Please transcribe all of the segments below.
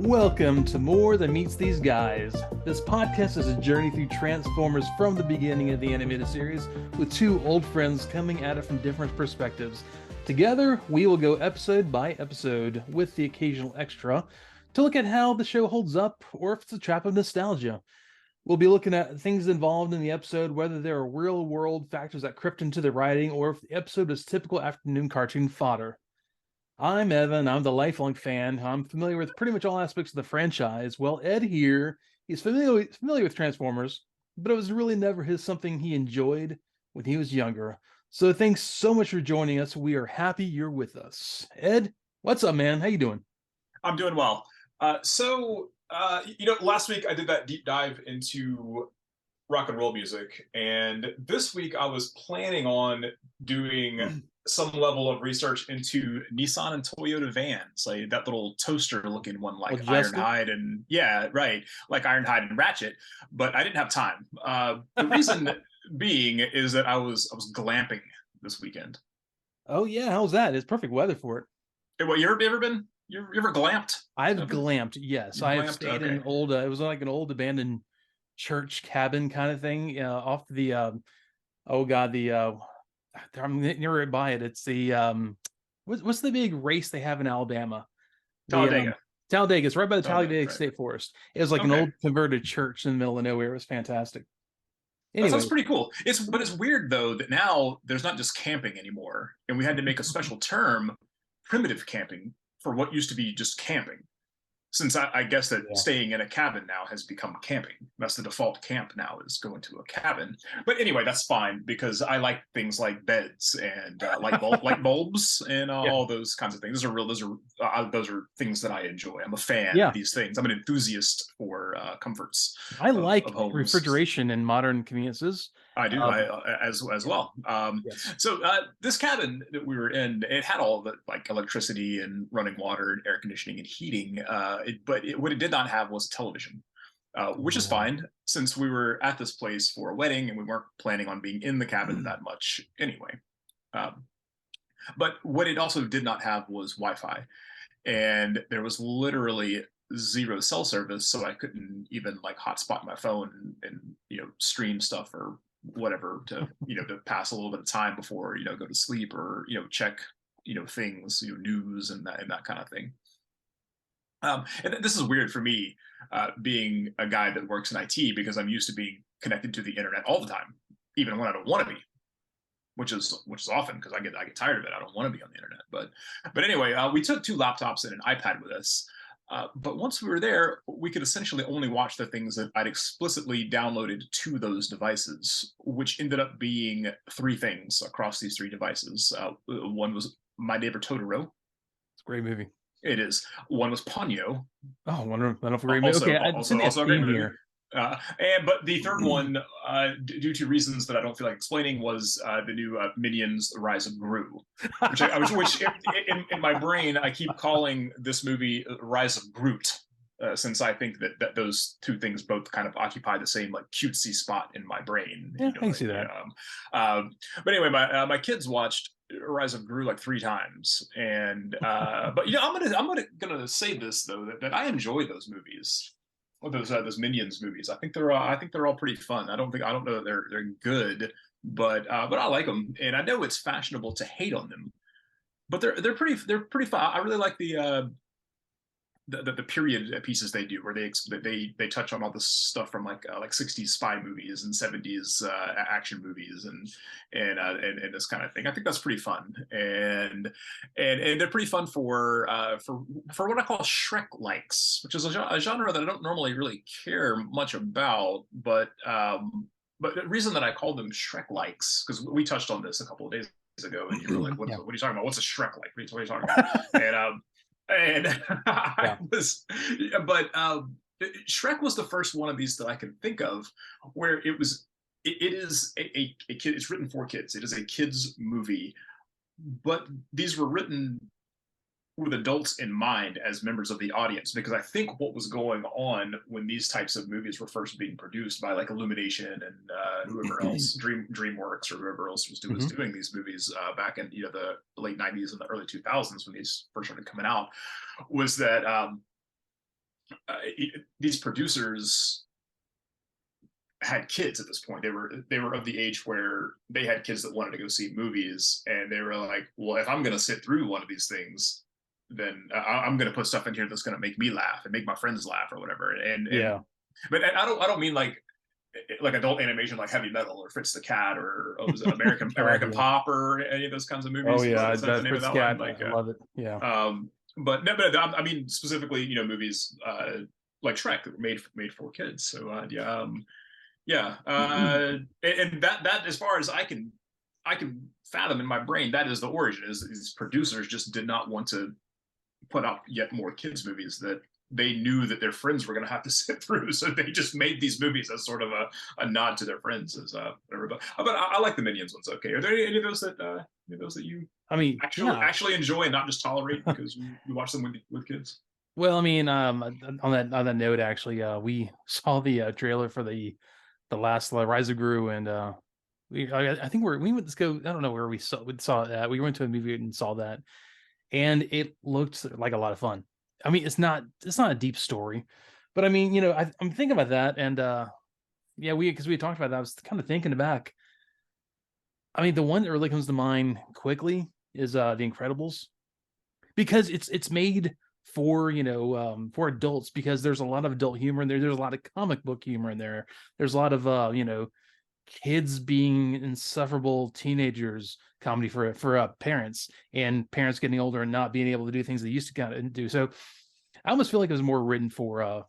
Welcome to More Than Meets These Guys. This podcast is a journey through Transformers from the beginning of the animated series, with two old friends coming at it from different perspectives. Together, we will go episode by episode, with the occasional extra, to look at how the show holds up, or if it's a trap of nostalgia. We'll be looking at things involved in the episode, whether there are real-world factors that crept into the writing, or if the episode is typical afternoon cartoon fodder. I'm Evan. I'm the lifelong fan. I'm familiar with pretty much all aspects of the franchise. Well, Ed here, he's familiar with Transformers, but it was really never something he enjoyed when he was younger. So thanks so much for joining us. We are happy you're with us. Ed, what's up, man? How you doing? I'm doing well. Last week I did that deep dive into rock and roll music, and this week I was planning on doing some level of research into Nissan and Toyota vans, like that little toaster-looking one, like Ironhide and like Ironhide and Ratchet. But I didn't have time. The reason being is that I was glamping this weekend. Oh yeah, how's that? It's perfect weather for it. Well, you ever been? You ever glamped? I've glamped, yes. I have stayed in old. It was like an old abandoned church cabin kind of thing, off the I'm near by it. It's the what's the big race they have in Alabama? Talladega. Talladega. It's right by the Talladega State Forest. It was like an old converted church in the middle of nowhere. It was fantastic. Anyway. That sounds pretty cool. But it's weird though that now there's not just camping anymore, and we had to make a special term, primitive camping, for what used to be just camping. Since I guess that staying in a cabin now has become camping. That's the default camp now, is going to a cabin. But anyway, that's fine, because I like things like beds and light bulbs and all those kinds of things. Those are things that I enjoy. I'm a fan of these things. I'm an enthusiast for comforts. I like refrigeration in modern conveniences. I do, as well. So this cabin that we were in, it had all the like electricity and running water and air conditioning and heating. But what it did not have was television, which is fine, since we were at this place for a wedding and we weren't planning on being in the cabin that much anyway. But what it also did not have was Wi-Fi, and there was literally zero cell service, so I couldn't even like hotspot my phone and stream stuff or whatever to to pass a little bit of time before go to sleep, or check things, news and that kind of thing. And this is weird for me, being a guy that works in IT, because I'm used to being connected to the internet all the time, even when I don't want to be, which is often, because I get tired of it. I don't want to be on the internet. But anyway, we took two laptops and an iPad with us. But once we were there, we could essentially only watch the things that I'd explicitly downloaded to those devices, which ended up being three things across these three devices. One was My Neighbor Totoro. It's a great movie. It is. One was Ponyo. Oh, wonderful great movie. Also a great movie. But the third one, due to reasons that I don't feel like explaining, was the new Minions: The Rise of Gru, which in my brain I keep calling this movie Rise of Groot, since I think that those two things both kind of occupy the same like cutesy spot in my brain. Yeah, I can see that. But anyway, my kids watched Rise of Gru like 3 times, and but I'm gonna say this though, that I enjoy those movies. Those Minions movies. I think they're all pretty fun. I don't know that they're good, but I like them, and I know it's fashionable to hate on them, but they're pretty fun. I really like the period pieces they do, where they touch on all this stuff from like 60s spy movies and 70s action movies and this kind of thing. I think that's pretty fun, and they're pretty fun for what I call Shrek likes, which is a genre that I don't normally really care much about, but the reason that I call them Shrek likes, because we touched on this a couple of days ago, and you were like, what are you talking about? What's a Shrek like? What are you talking about? Shrek was the first one of these that I can think of where it is a kid. It's written for kids. It is a kids movie, but these were written with adults in mind as members of the audience, because I think what was going on when these types of movies were first being produced by like Illumination and whoever else, DreamWorks or whoever else was doing these movies back in the late 90s and the early 2000s when these first started coming out, was that these producers had kids at this point. They were of the age where they had kids that wanted to go see movies, and they were like, well, if I'm going to sit through one of these things, then I'm going to put stuff in here that's going to make me laugh and make my friends laugh or whatever. And but I don't mean like adult animation like Heavy Metal or Fritz the Cat or was it American Pop or any of those kinds of movies. Oh yeah, Is that the name of that one? Like, I love it. Yeah. But no, but I mean specifically, movies like Shrek that were made for kids. So yeah, and that as far as I can fathom in my brain, that is the origin. Is producers just did not want to put out yet more kids movies that they knew that their friends were going to have to sit through, so they just made these movies as sort of a nod to their friends. As whatever. But I like the Minions ones. Okay, are there any of those that you? I mean, actually enjoy and not just tolerate because you watch them with kids. Well, I mean, on that note, actually, we saw the trailer for the last Rise of Gru, and I think we went to go. I don't know where we saw that. We went to a movie and saw that, and it looked like a lot of fun. I mean, it's not a deep story, but I mean, I'm thinking about that, and yeah, because we talked about that. I was kind of thinking back. I mean, the one that really comes to mind quickly is The Incredibles, because it's made for for adults, because there's a lot of adult humor in there. There's a lot of comic book humor in there. There's a lot of kids being insufferable teenagers comedy for parents, and parents getting older and not being able to do things they used to kind of do. So I almost feel like it was more written for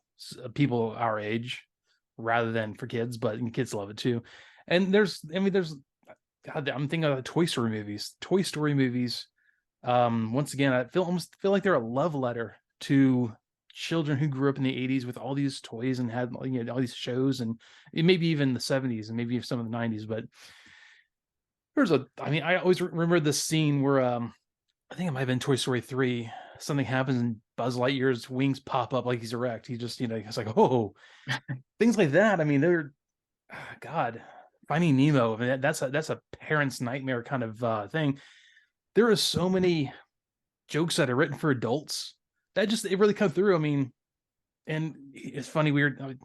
people our age rather than for kids, but kids love it too. And God, I'm thinking of the Toy Story movies. Once again, I almost feel like they're a love letter to children who grew up in the 80s with all these toys and had all these shows, and maybe even the 70s and maybe some of the 90s. But I always remember the scene where I think it might have been Toy Story 3. Something happens and Buzz Lightyear's wings pop up like he's erect. He just it's like, oh, things like that. I mean, they're God, Finding Nemo. I mean, that's a parent's nightmare kind of thing. There are so many jokes that are written for adults that it really come through. I mean, and it's funny, weird.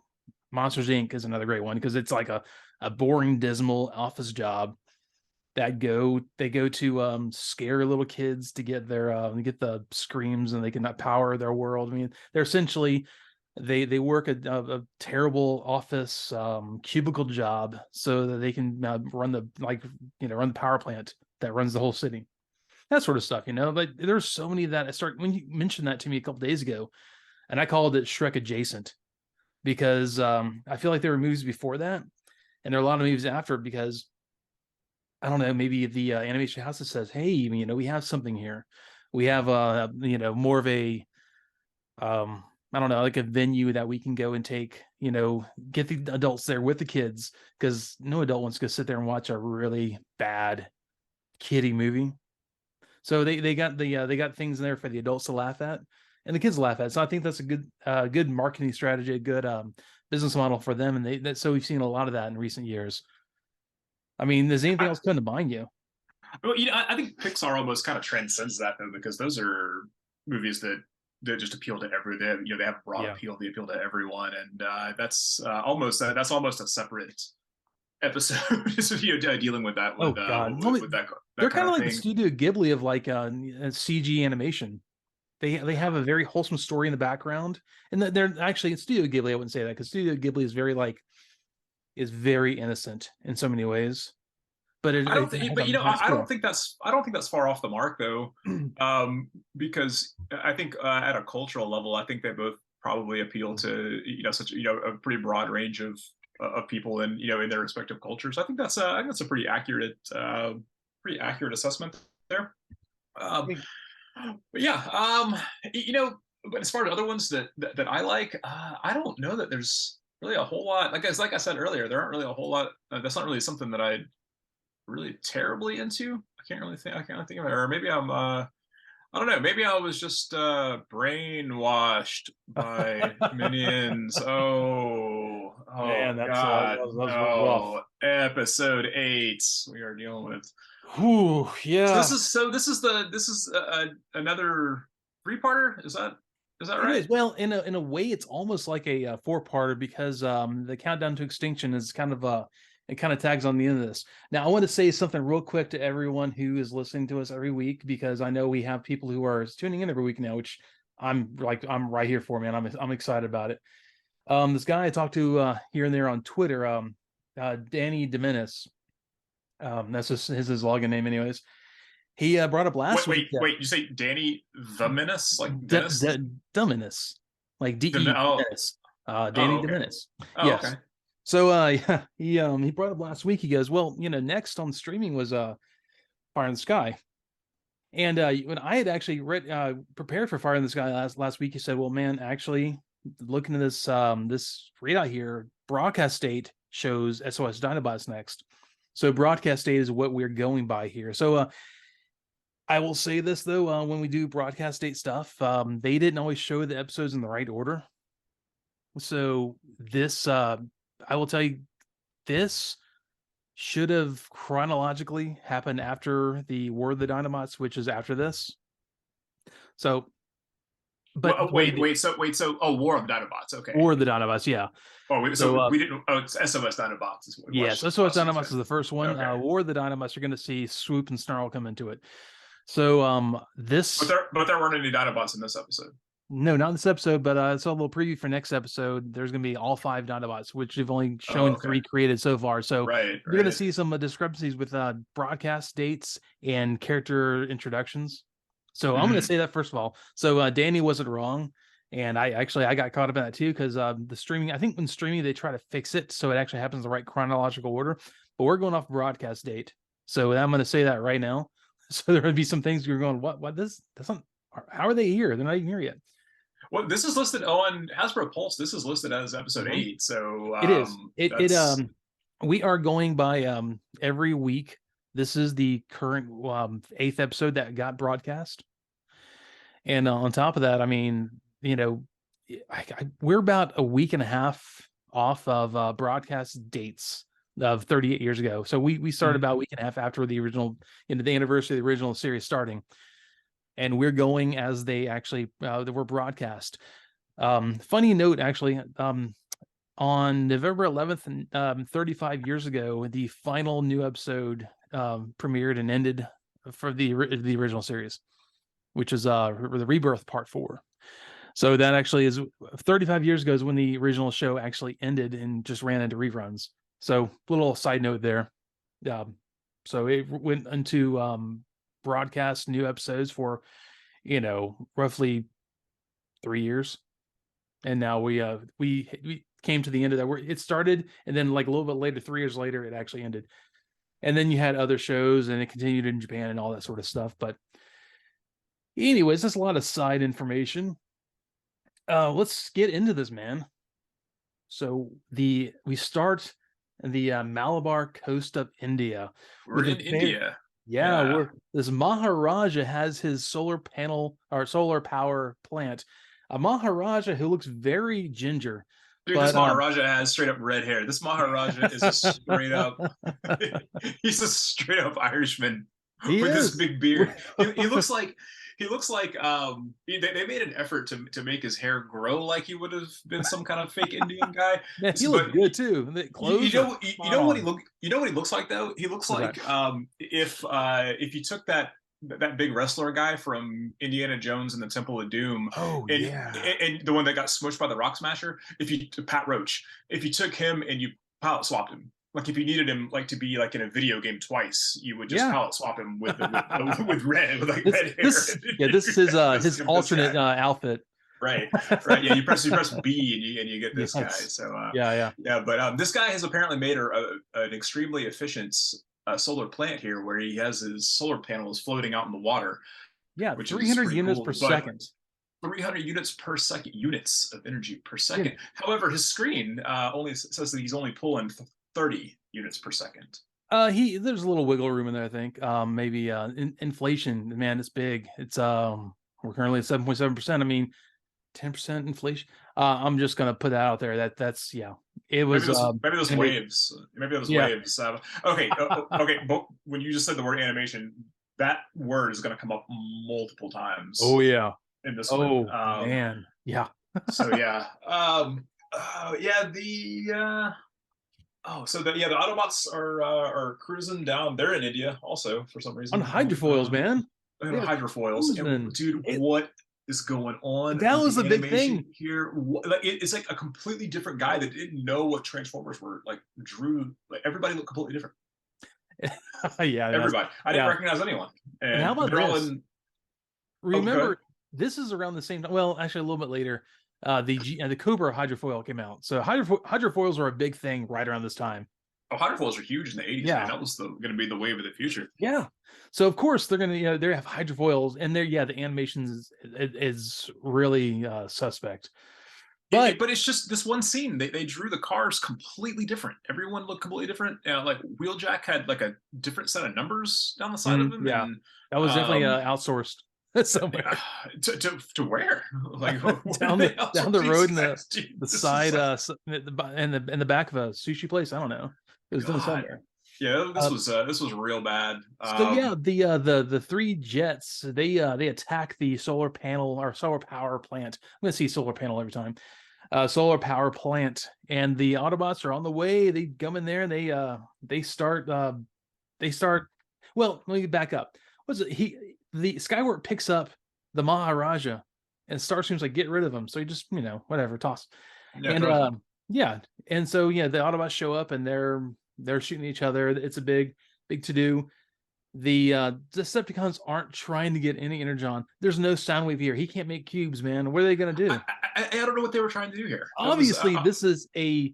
Monsters Inc. is another great one because it's like a boring, dismal office job that they go to scare little kids to get get the screams, and they can power their world. I mean, they're essentially they work a terrible office cubicle job so that they can run the power plant that runs the whole city. That sort of stuff, but there's so many that when you mentioned that to me a couple days ago, and I called it Shrek adjacent, because I feel like there were movies before that, and there are a lot of movies after, because I don't know, maybe the animation house that says, hey, we have something here. We have more of a I don't know, like a venue that we can go and take, get the adults there with the kids, because no adult wants to sit there and watch a really bad kiddie movie. So they got they got things in there for the adults to laugh at and the kids laugh at. So I think that's a good marketing strategy, a good business model for them. And so we've seen a lot of that in recent years. I mean, does anything else come to mind you? Well, I think Pixar almost kind of transcends that, though, because those are movies that just appeal to everyone. They have broad appeal. They appeal to everyone, and that's almost a separate episode. Dealing with that. With that they're kind of like the Studio Ghibli of CG animation. They have a very wholesome story in the background, and they're actually in Studio Ghibli. I wouldn't say that, because Studio Ghibli is very innocent in so many ways. But I don't think that's far off the mark, though, because I think at a cultural level, I think they both probably appeal to such a pretty broad range of people in in their respective cultures. I think that's a pretty accurate assessment there. But yeah, but as far as other ones that I like, I don't know that there's really a whole lot. Like I said earlier, there aren't really a whole lot. That's not really something that I really terribly into. I can't really think of it. Or maybe I'm I don't know, maybe I was just brainwashed by Minions. Oh man, that's God, rough. Episode 8 we are dealing with. Ooh, yeah. This is another 3-parter. Is that Is that It right? is. Well, in a way, it's almost like a four-parter because the countdown to extinction is kind of it kind of tags on the end of this. Now, I want to say something real quick to everyone who is listening to us every week, because I know we have people who are tuning in every week now, which I'm right here for, man. I'm excited about it. This guy I talked to here and there on Twitter, Danny Dominis. That's just his login name, anyways. He brought up last week. Wait! You say Danny the Menace, like Dennis? Dominus, like Oh, Dominus. Danny okay. Dominus. Oh, Yes. okay. So yeah, he brought up last week. He goes, well, next on streaming was Fire in the Sky. And when I had actually prepared for Fire in the Sky last week, he said, well, man, actually looking at this this readout here, broadcast date shows SOS Dinobots next. So broadcast date is what we're going by here. So I will say this though, when we do broadcast date stuff, they didn't always show the episodes in the right order. So this, I will tell you, this should have chronologically happened after the War of the Dinobots, which is after this. So, but well, wait. So, War of the Dinobots. Okay. War of the Dinobots, yeah. Oh, so we didn't. Oh, it's SOS Dinobots. Is what we yes, SOS Dinobots is the first one. Okay. War of the Dinobots, you're going to see Swoop and Snarl come into it. So this, but there weren't any Dinobots in this episode. No, not in this episode, but I saw a little preview for next episode. There's going to be all 5 Dinobots, which they've only shown 3 created so far. So you're going to see some discrepancies with broadcast dates and character introductions. So I'm going to say that first of all. So Danny wasn't wrong. And I got caught up in that too, because the streaming, I think when streaming, they try to fix it so it actually happens in the right chronological order. But we're going off broadcast date. So I'm going to say that right now. So there would be some things you're going, what, that's not, how are they here? They're not even here yet. Well, this is listed on Hasbro Pulse. This is listed as episode 8. So it is. We are going by every week. This is the current 8th episode that got broadcast. And on top of that, I mean, we're about a week and a half off of broadcast dates of 38 years ago. So we started about a week and a half after the original, the anniversary of the original series starting. And we're going as they actually were broadcast. Funny note, actually, on November 11th, 35 years ago, the final new episode premiered and ended for the original series, which is the Rebirth Part 4. So that actually is 35 years ago is when the original show actually ended and just ran into reruns. So little side note there. So it went into broadcast new episodes for roughly 3 years, and now we came to the end of that. It started, and then like a little bit later, 3 years later, it actually ended. And then you had other shows, and it continued in Japan and all that sort of stuff. But anyways, that's a lot of side information. Let's get into this, man. So we start in the Malabar coast of India. We're in India. Yeah, this Maharaja has his solar panel or solar power plant. A Maharaja who looks very ginger. Dude, this Maharaja has straight up red hair. This Maharaja is a straight up, he's a straight up Irishman with this big beard. He looks like they made an effort to make his hair grow like he would have been some kind of fake Indian guy. Man, he looks good too. You know what he looks like though? He looks like if you took that big wrestler guy from Indiana Jones and the Temple of Doom, and the one that got smushed by the Rock Smasher, Pat Roach, if you took him and you palette swapped him. Like if you needed him like to be like in a video game twice, you would just palette swap him with red with like red hair. This is his alternate outfit. Right. Yeah, you press B and you get this guy. So But this guy has apparently made an extremely efficient solar plant here, where he has his solar panels floating out in the water. Yeah, 300 units per second. 300 units per second, units of energy per second. Yeah. However, his screen only says that he's only pulling 30 units per second. There's a little wiggle room in there, I think. Maybe inflation, man, it's big. It's we're currently at 7.7%. I mean, 10% inflation. I'm just gonna put that out there. That's it was maybe those waves. Maybe those waves. Okay. But when you just said the word animation, that word is gonna come up multiple times. Oh yeah. in this one. Oh man, yeah. So yeah, yeah. The Autobots are cruising down. They're in India also for some On reason. hydrofoils, man. They are Hydrofoils. And, cruising. dude, what is going on That with was the the big animation thing. here? Like, it's like a completely different guy that didn't know what Transformers were. Like, drew, like, everybody looked completely different. Yeah, Everybody. I didn't recognize anyone. And how And about they're all this? in. Oh, go ahead. Remember, this is around the same time. Well, actually, a little bit later. The Cobra hydrofoil came out. So hydrofoils were a big thing right around this time. Oh, hydrofoils are huge in the 80s, Yeah. man. That was going to be the wave of the future. Yeah. So of course they're gonna, they have hydrofoils, and they're the animations is really suspect. But But it's just this one scene. They drew the cars completely different. Everyone looked completely different. Like Wheeljack had like a different set of numbers down the side of him. Yeah, And that was definitely outsourced somewhere. To where? Like down the road in the side in the back of a sushi place. I don't know. It was done somewhere. Yeah, this was real bad. So yeah, the three jets, they attack the solar panel or solar power plant. I'm gonna see solar panel every time. Solar power plant, and the Autobots are on the way. They come in there and they start. Well, let me back up. What's it? The Skywarp picks up the Maharaja, and Starscream's like, get rid of him. So he just, whatever, toss. Yeah, and so the Autobots show up and they're shooting each other. It's a big to do. The Decepticons aren't trying to get any energon. There's no sound wave here. He can't make cubes, man. What are they gonna do? I don't know what they were trying to do here. Obviously, this is a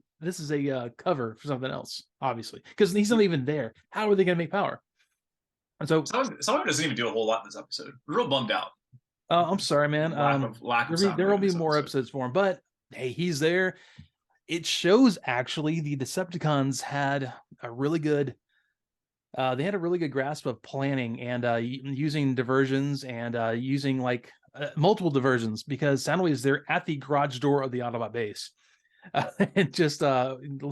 cover for something else. Obviously, because he's not even there. How are they gonna make power? And so someone doesn't even do a whole lot in this episode. We're real bummed out. I'm sorry, man. Lack of there will be more episodes for him, but hey, he's there. It shows actually the Decepticons had a really good. They had a really good grasp of planning and using diversions and using multiple diversions, because Soundwave is there at the garage door of the Autobot base. And just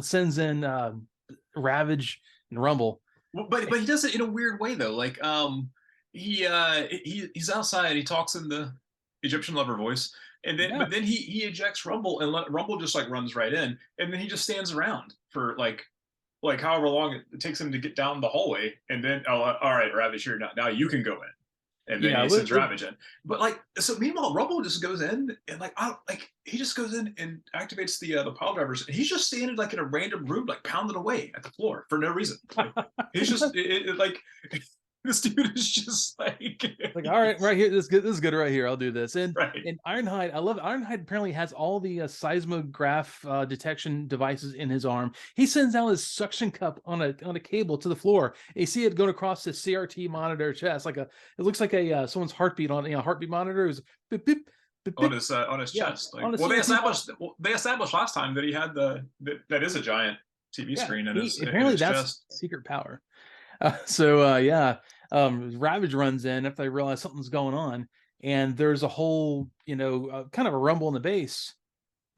sends in Ravage and Rumble. But he does it in a weird way though. Like he's outside. He talks in the Egyptian lover voice, and then but then he ejects Rumble, and Rumble just like runs right in, and then he just stands around for like however long it takes him to get down the hallway, and then all right, Ravage, here now you can go in, and then he sends Ravage in. But so meanwhile, Rumble just goes in and he just goes in and activates the pile drivers, and he's just standing in a random room, pounding away at the floor for no reason. He's just this dude is just all right, right here, this is good right here. I'll do this. And right. And Ironhide, I love it. Ironhide apparently has all the seismograph detection devices in his arm. He sends out his suction cup on a cable to the floor. You see it going across the CRT monitor chest, it looks like someone's heartbeat on a heartbeat monitor. Is beep, beep, beep, beep. On his chest. They established last time that he had that is a giant TV screen in his apparently in his that's chest. Secret power. Ravage runs in after they realize something's going on, and there's a whole kind of a rumble in the base.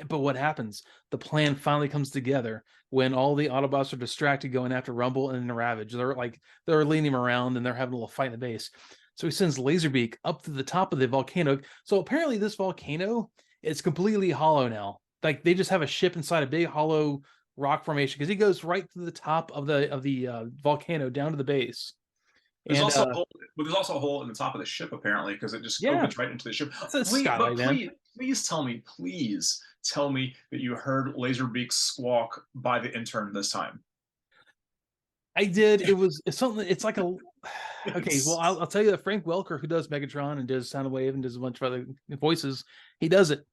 But what happens? The plan finally comes together when all the Autobots are distracted going after Rumble and Ravage. They're leading him around, and they're having a little fight in the base. So he sends Laserbeak up to the top of the volcano. So apparently this volcano is completely hollow now. They just have a ship inside a big hollow rock formation, because he goes right to the top of the volcano down to the base. There's also a hole in the top of the ship apparently, because it just opens right into the ship. Please tell me that you heard Laserbeak squawk by the intern this time. I did. It's something. It's like a. Okay, well, I'll tell you that Frank Welker, who does Megatron and does Soundwave and does a bunch of other voices, he does it.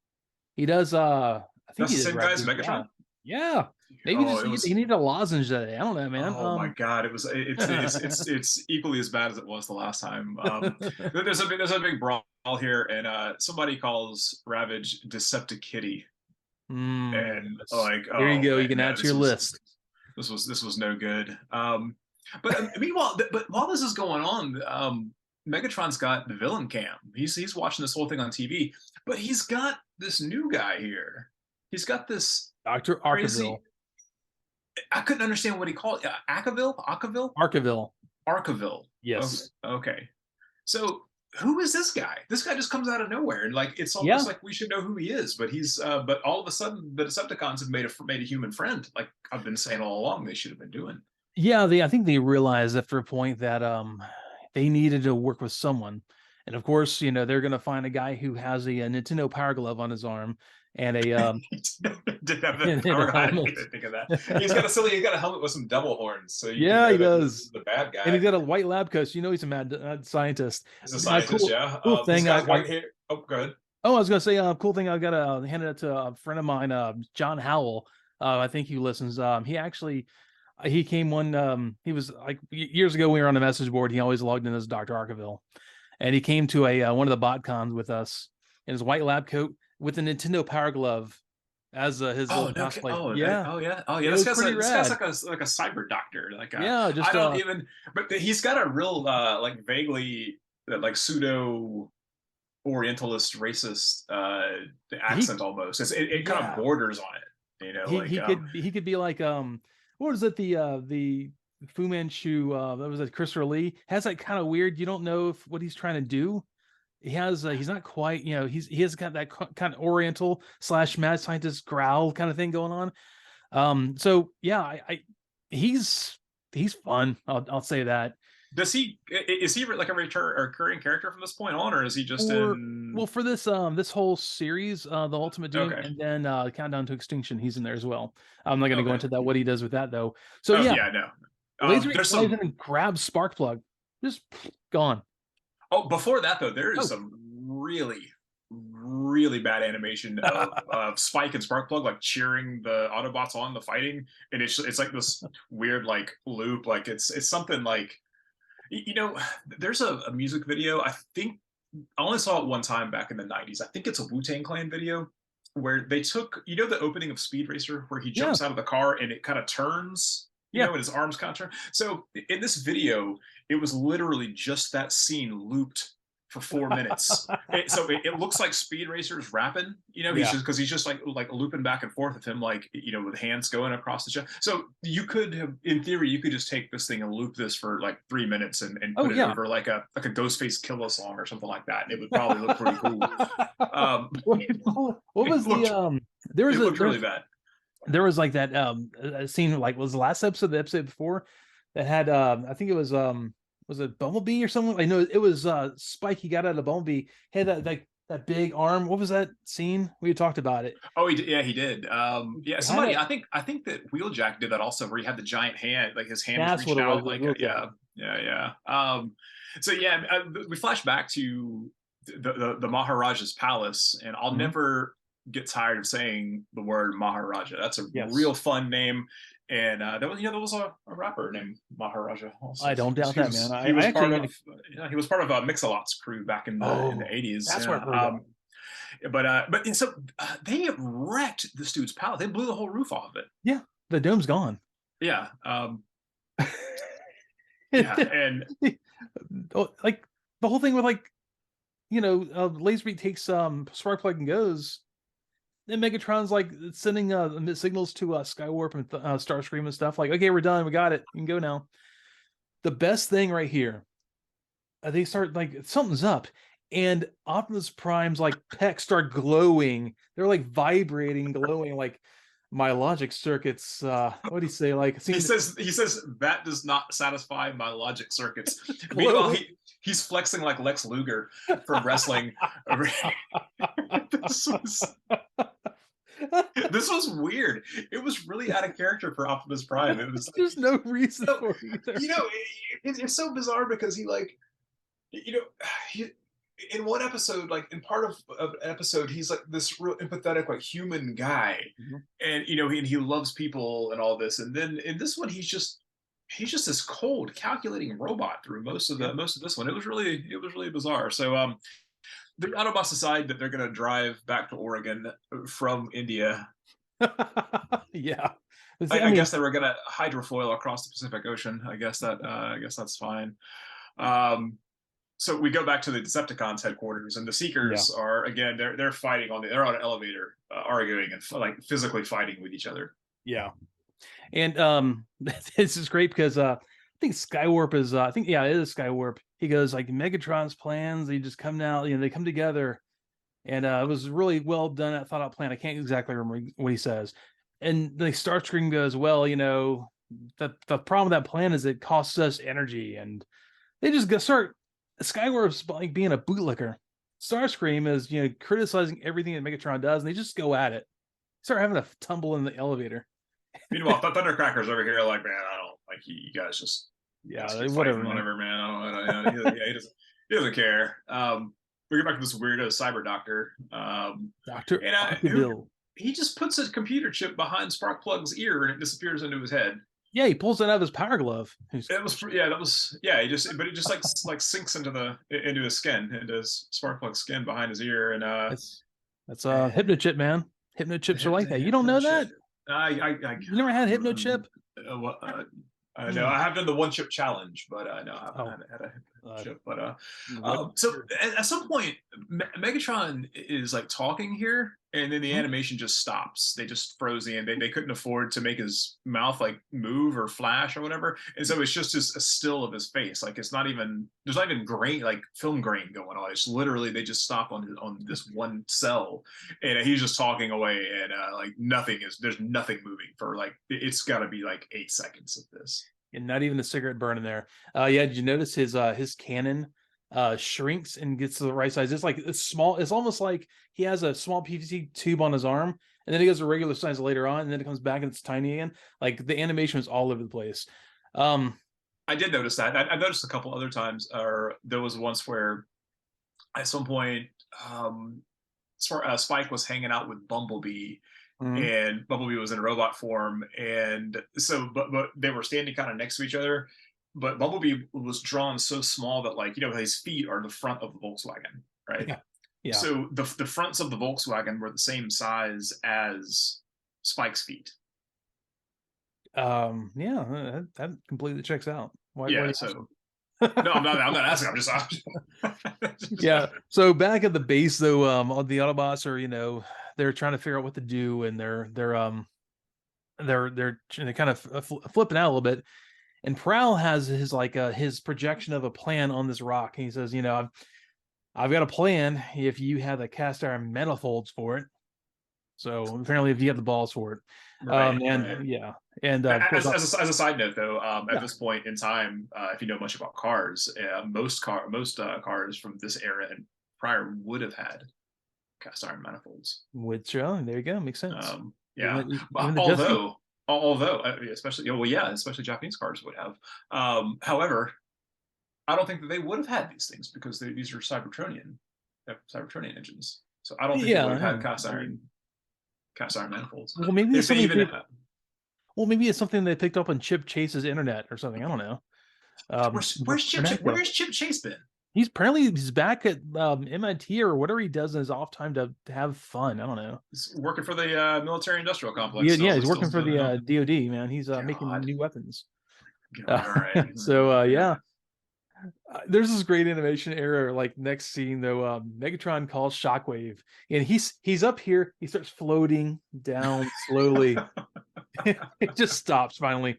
He does. I think that's the same guy as Megatron. Yeah. Maybe he needed a lozenge today. I don't know, man. Oh my god, it's equally as bad as it was the last time. There's a big brawl here, and somebody calls Ravage Decepticitty. And there you go. You can add to your list. This was no good. But meanwhile, while this is going on, Megatron's got the villain cam. He's watching this whole thing on TV, but he's got this new guy here. He's got this Dr. Archeville. I couldn't understand what he called it. Archeville? Archeville. Archeville. Yes. Okay. So who is this guy? This guy just comes out of nowhere, and like it's almost like we should know who he is. But but all of a sudden, the Decepticons have made a human friend. Like I've been saying all along, they should have been doing. Yeah, I think they realized after a point that they needed to work with someone. And of course, they're gonna find a guy who has a Nintendo Power Glove on his arm and a Didn't have the and power. a I didn't helmet. even think of that. He's got a helmet with some devil horns, so you Yeah, know he that this does. is the bad And guy. he's got a white lab coat. So he's a mad scientist. He's a scientist, Cool, yeah. cool He's thing. got white hair. Oh, go ahead. Oh, I was gonna say, cool thing. I got to hand it to a friend of mine, John Howell. I think he listens. He actually, he came one. He was like years ago. We were on a message board. He always logged in as Dr. Archeville, and he came to a one of the bot cons with us in his white lab coat with a Nintendo Power Glove as his little cosplay. Yeah. This Guy's like a cyber doctor. Like yeah, just I don't even. But he's got a real like vaguely like pseudo Orientalist, racist accent almost. It kind of borders on it, you know. He could be like what is it, the Fu Manchu that was it Christopher Lee has that kind of weird, you don't know what he's trying to do. He has he's not quite, he has got that kind of Oriental / mad scientist growl kind of thing going on. So yeah, I he's fun. I'll say that. Is he like a recurring character from this point on, or is he just for this whole series, the Ultimate Doom, and then Countdown to Extinction, he's in there as well. I'm not going to go into that, what he does with that though. So Laser flies in and grabs Sparkplug, just gone. Oh, before that though, there is some really, really bad animation of Spike and Sparkplug like cheering the Autobots on the fighting, and it's like this weird like loop, like it's something like. There's a music video. I think I only saw it one time back in the 90s. I think it's a Wu-Tang Clan video where they took, the opening of Speed Racer where he jumps out of the car and it kind of turns, and his arms kind of turn. So in this video, it was literally just that scene looped for 4 minutes. It looks like Speed Racer's rapping, he's just like looping back and forth with him, like, with hands going across the chest. So you could have, in theory, you could just take this thing and loop this for like 3 minutes and put it over like a Ghostface Killah song or something like that. And it would probably look pretty cool. What was there was really bad. There was like that scene, like was the last episode, the episode before, that had I think it was it Bumblebee or something? I know it was Spike. He got out of Bumblebee. Had that big arm. What was that scene? We had talked about it. Oh, he did. Somebody. I think that Wheeljack did that also, where he had the giant hand, like his hand was reaching out. Like we flash back to the Maharaja's palace, and I'll never get tired of saying the word Maharaja. That's a real fun name. And there was a rapper named Maharaja also. I don't doubt that, man. He was part of Mix-a-Lot's crew back in the 80s. That's where I heard but so they wrecked this dude's palace. They blew the whole roof off of it. Yeah, the dome's gone. Yeah. And like the whole thing with Laserbeak takes Sparkplug and goes. And Megatron's like sending signals to Skywarp and Starscream and stuff. Like, okay, we're done. We got it. You can go now. The best thing right here, they start like something's up, and Optimus Prime's like pecs start glowing. They're like vibrating, glowing. Like my logic circuits. What do you say? Like he says that does not satisfy my logic circuits. Meanwhile, he's flexing like Lex Luger from wrestling. This was weird. It was really out of character for Optimus Prime. It was there's no reason for it either. It's so bizarre because he in one episode, like in part of an episode, he's like this real empathetic, like human guy, and and he loves people and all this. And then in this one, he's just this cold, calculating robot through most of this one. It was really bizarre. So the Autobots decide that they're going to drive back to Oregon from India. Yeah, I guess they were going to hydrofoil across the Pacific Ocean. I guess that's fine. So we go back to the Decepticons headquarters, and the Seekers are again. They're fighting they're on an elevator, arguing and like physically fighting with each other. Yeah, and this is great because think Skywarp is. I think it is Skywarp. He goes like Megatron's plans. They just come out. They come together, and it was really well done. That thought out plan. I can't exactly remember what he says. And the Starscream goes, well, the problem with that plan is it costs us energy, and they just start. Skywarp's like being a bootlicker. Starscream is criticizing everything that Megatron does, and they just go at it. Start having a tumble in the elevator. Meanwhile, Thundercracker's over here like, man, I don't like you guys just whatever, man. I don't, he doesn't care. We get back to this weirdo cyber doctor. Dr. Archeville. He just puts a computer chip behind Sparkplug's ear and it disappears into his head. Yeah, he pulls it out of his power glove. He just like sinks into his skin, into his Sparkplug skin behind his ear, and that's hypnochip, man. Hypnochips are like that. You don't know that? You never had hypnochip? I know I have done the one chip challenge, but no, I haven't had a chip. But so at some point, Megatron is like talking here, and then the animation just stops. They just froze the end. They couldn't afford to make his mouth like move or flash or whatever, and so it's just a still of his face. Like there's not even grain, like film grain going on. It's literally they just stop on this one cell, and he's just talking away, and like there's nothing moving for like it's got to be like 8 seconds of this. And not even a cigarette burn in there. Did you notice his cannon shrinks and gets to the right size? It's small. It's almost like he has a small PVC tube on his arm, and then he goes to regular size later on, and then it comes back and it's tiny again. Like the animation is all over the place. I did notice that. I noticed a couple other times. Or there was once where, at some point, Spike was hanging out with Bumblebee. And Bumblebee was in robot form, and so but they were standing kind of next to each other, but Bumblebee was drawn so small that like his feet are the front of the Volkswagen, right? Yeah. So the fronts of the Volkswagen were the same size as Spike's feet. That completely checks out. Why so no, I'm not asking. I'm just yeah. So back at the base, though, all the Autobots are they're trying to figure out what to do, and they're kind of flipping out a little bit. And Prowl has his projection of a plan on this rock, and he says, I've got a plan if you have the cast iron manifolds for it. So apparently, if you have the balls for it, right. And as a side note, though, at this point in time, if you know much about cars, most cars from this era and prior would have had cast iron manifolds. There you go, makes sense. Although, especially Japanese cars would have. However, I don't think that they would have had these things because these are Cybertronian engines. So I don't think they would have had cast iron manifolds. Well, maybe it's something. Maybe it's something they picked up on Chip Chase's internet or something. I don't know. Where's Chip Chase been? He's back at MIT or whatever he does in his off time to have fun. I don't know. He's working for the military industrial complex. He's working for the DOD, man. He's making new weapons. All right. There's this great animation error. Like next scene though, Megatron calls Shockwave, and he's up here. He starts floating down slowly. It just stops finally.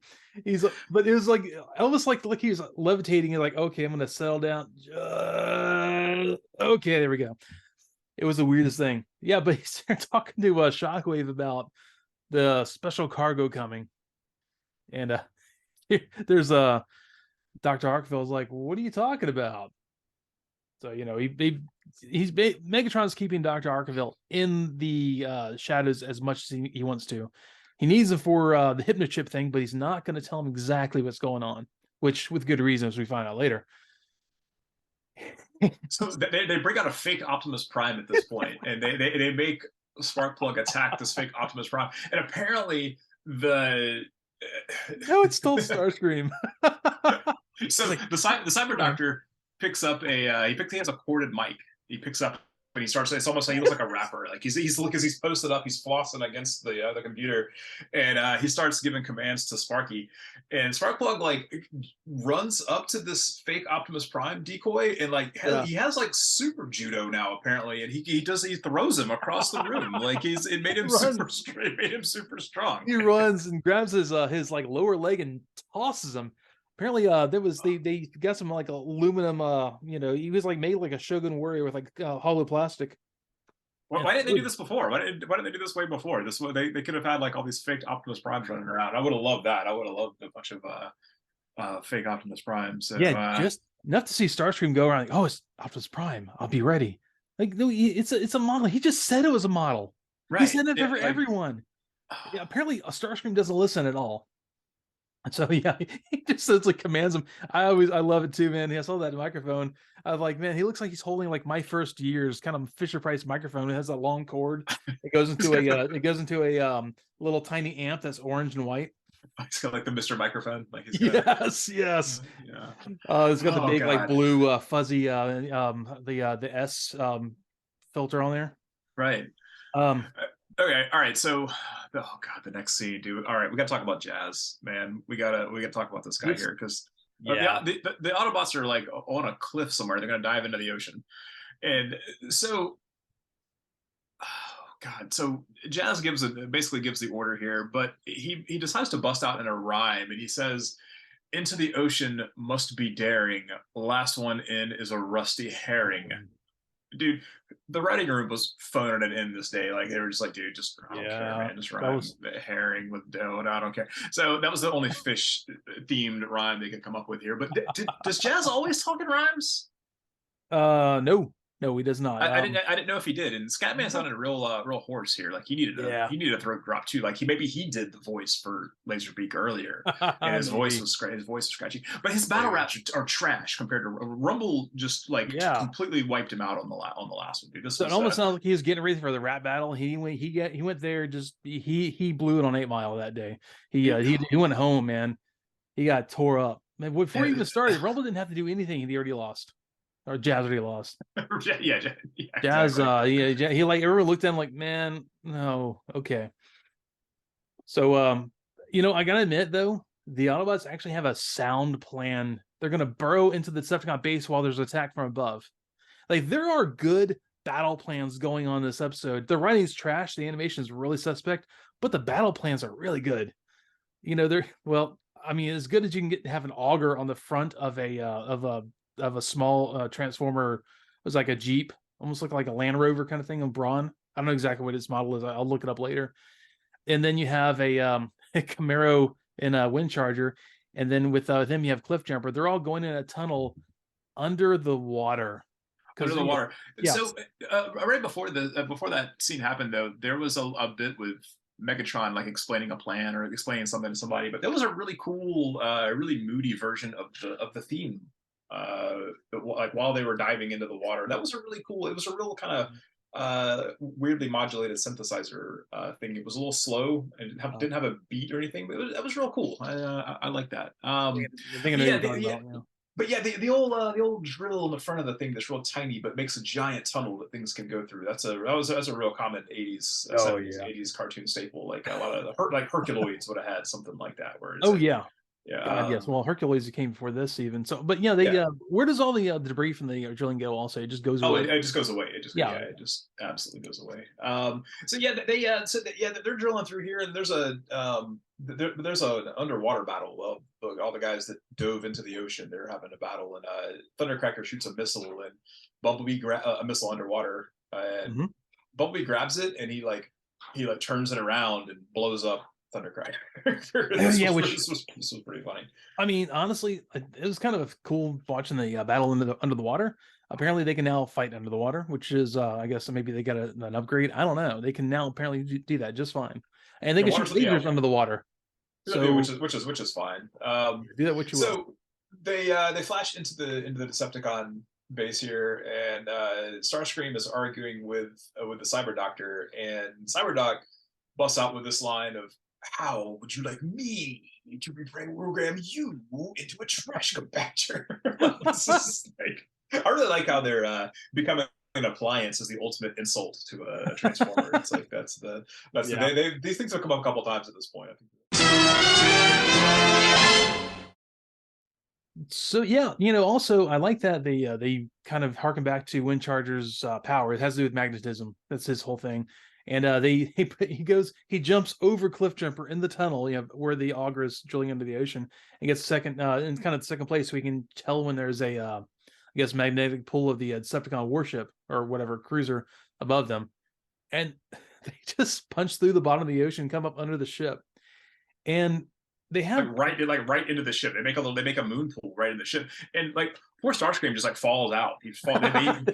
But it was like almost like he was levitating and like, okay, I'm gonna settle down. Okay, there we go. It was the weirdest thing. Yeah, but he started talking to Shockwave about the special cargo coming, and there's Dr. Archeville's like, what are you talking about? So Megatron's keeping Dr. Archeville in the shadows as much as he wants to. He needs him for the hypnochip thing, but he's not going to tell him exactly what's going on, which with good reason, as we find out later. So they bring out a fake Optimus Prime at this point, and they make Sparkplug attack this fake Optimus Prime, and apparently no, it's still Starscream. So the cyber doctor picks up he has a corded mic. He picks up. But he starts. It's almost like he looks like a rapper. Like he's because he's posted up. He's flossing against the computer, and he starts giving commands to Sparky. And Sparkplug like runs up to this fake Optimus Prime decoy, and he has like super judo now apparently, and he throws him across the room. Like it made him super strong. He runs and grabs his like lower leg and tosses him. Apparently, there was they got some like aluminum. He was like made like a Shogun warrior with like hollow plastic. Why didn't they do this before? Why didn't they do this way before? This way they could have had like all these fake Optimus Primes running around. I would have loved that. I would have loved a bunch of fake Optimus Primes. So, just enough to see Starscream go around like, oh, it's Optimus Prime. I'll be ready. Like, no, it's a model. He just said it was a model. Right. He said it for everyone. Yeah, apparently, Starscream doesn't listen at all. And so he just says like commands him. I love it too, man. I saw that microphone. I was like, man, he looks like he's holding like My First Years kind of Fisher Price microphone. It has a long cord. It goes into a little tiny amp that's orange and white. It's got like the Mr. Microphone. Like yes. Yeah. It's got the big like blue fuzzy the S filter on there. Right. Okay. All right. So, oh god, the next scene, dude. All right, we got to talk about Jazz, man. We gotta talk about this guy here because the Autobots are like on a cliff somewhere. They're gonna dive into the ocean, and so, oh god. So Jazz basically gives the order here, but he decides to bust out in a rhyme, and he says, "Into the ocean must be daring. Last one in is a rusty herring." Dude, the writing room was phoning it in this day. Like they were just like, dude, I don't care, man. Just rhyme herring with dough, and I don't care. So that was the only fish themed rhyme they could come up with here. But does Jazz always talk in rhymes? No, he does not. I didn't know if he did. And Scatman sounded real hoarse here. Like he needed a throat drop too. Like maybe he did the voice for Laserbeak earlier, and his voice was scratchy. But his battle raps are trash compared to Rumble. Just like completely wiped him out on the last one. Dude, it almost sounds like he was getting ready for the rap battle. He went there. Just he blew it on 8 Mile that day. He went home, man. He got tore up. Man, before he even started, Rumble didn't have to do anything. He already lost. Or Jazz already lost. Jazz, exactly. He like everyone looked at him like, man, no, okay. So, I gotta admit though, the Autobots actually have a sound plan. They're gonna burrow into the Decepticon base while there's an attack from above. Like there are good battle plans going on this episode. The writing's trash, the animation is really suspect, but the battle plans are really good. As good as you can have an auger on the front of a small transformer. It was like a Jeep, almost looked like a Land Rover kind of thing of brawn. I don't know exactly what its model is. I'll look it up later. And then you have a Camaro and a Windcharger, and then with them you have Cliffjumper. They're all going in a tunnel under the water. Under the water. Yeah. So right before that scene happened, though, there was a bit with Megatron like explaining a plan or explaining something to somebody, but that was a really cool, really moody version of the theme. Like while they were diving into the water, that was it was a real kind of weirdly modulated synthesizer thing. It was a little slow and didn't have a beat or anything, but that was real cool. I like that. But yeah, the old drill in the front of the thing that's real tiny but makes a giant tunnel that things can go through. That's a real common 80s cartoon staple. Like a lot of like Herculoids would have had something like that. Where yeah. God, yes. Well, Hercules came before this even. So, but where does all the debris from the drilling go? Also, it just goes away. It just goes away. It just absolutely goes away. They're drilling through here, and there's an underwater battle. All the guys that dove into the ocean, they're having a battle, and Thundercracker shoots a missile, and Bumblebee a missile underwater, and Bumblebee grabs it, and he turns it around and blows up Thundercracker. This was pretty funny. I mean, honestly, it was kind of cool watching the battle under the water. Apparently, they can now fight under the water, which is, I guess, maybe they got an upgrade. I don't know. They can now apparently do that just fine, and they can shoot lasers under the water. So, which is fine. Do that what you will. So they flash into the Decepticon base here, and Starscream is arguing with the Cyber Doctor, and Cyber Doc busts out with this line of, "How would you like me to reprogram you into a trash compactor?" I really like how they're becoming an appliance is the ultimate insult to a transformer. It's like these things have come up a couple times at this point, I think. So also I like that they kind of harken back to Windcharger's power. It has to do with magnetism. That's his whole thing. And he jumps over Cliff Jumper in the tunnel, where the auger is drilling into the ocean, and gets second in kind of second place, so he can tell when there's a I guess magnetic pull of the Decepticon warship or whatever cruiser above them, and they just punch through the bottom of the ocean, come up under the ship, and they have right into the ship. They make a moon pool right in the ship, and like poor Starscream just like falls out. They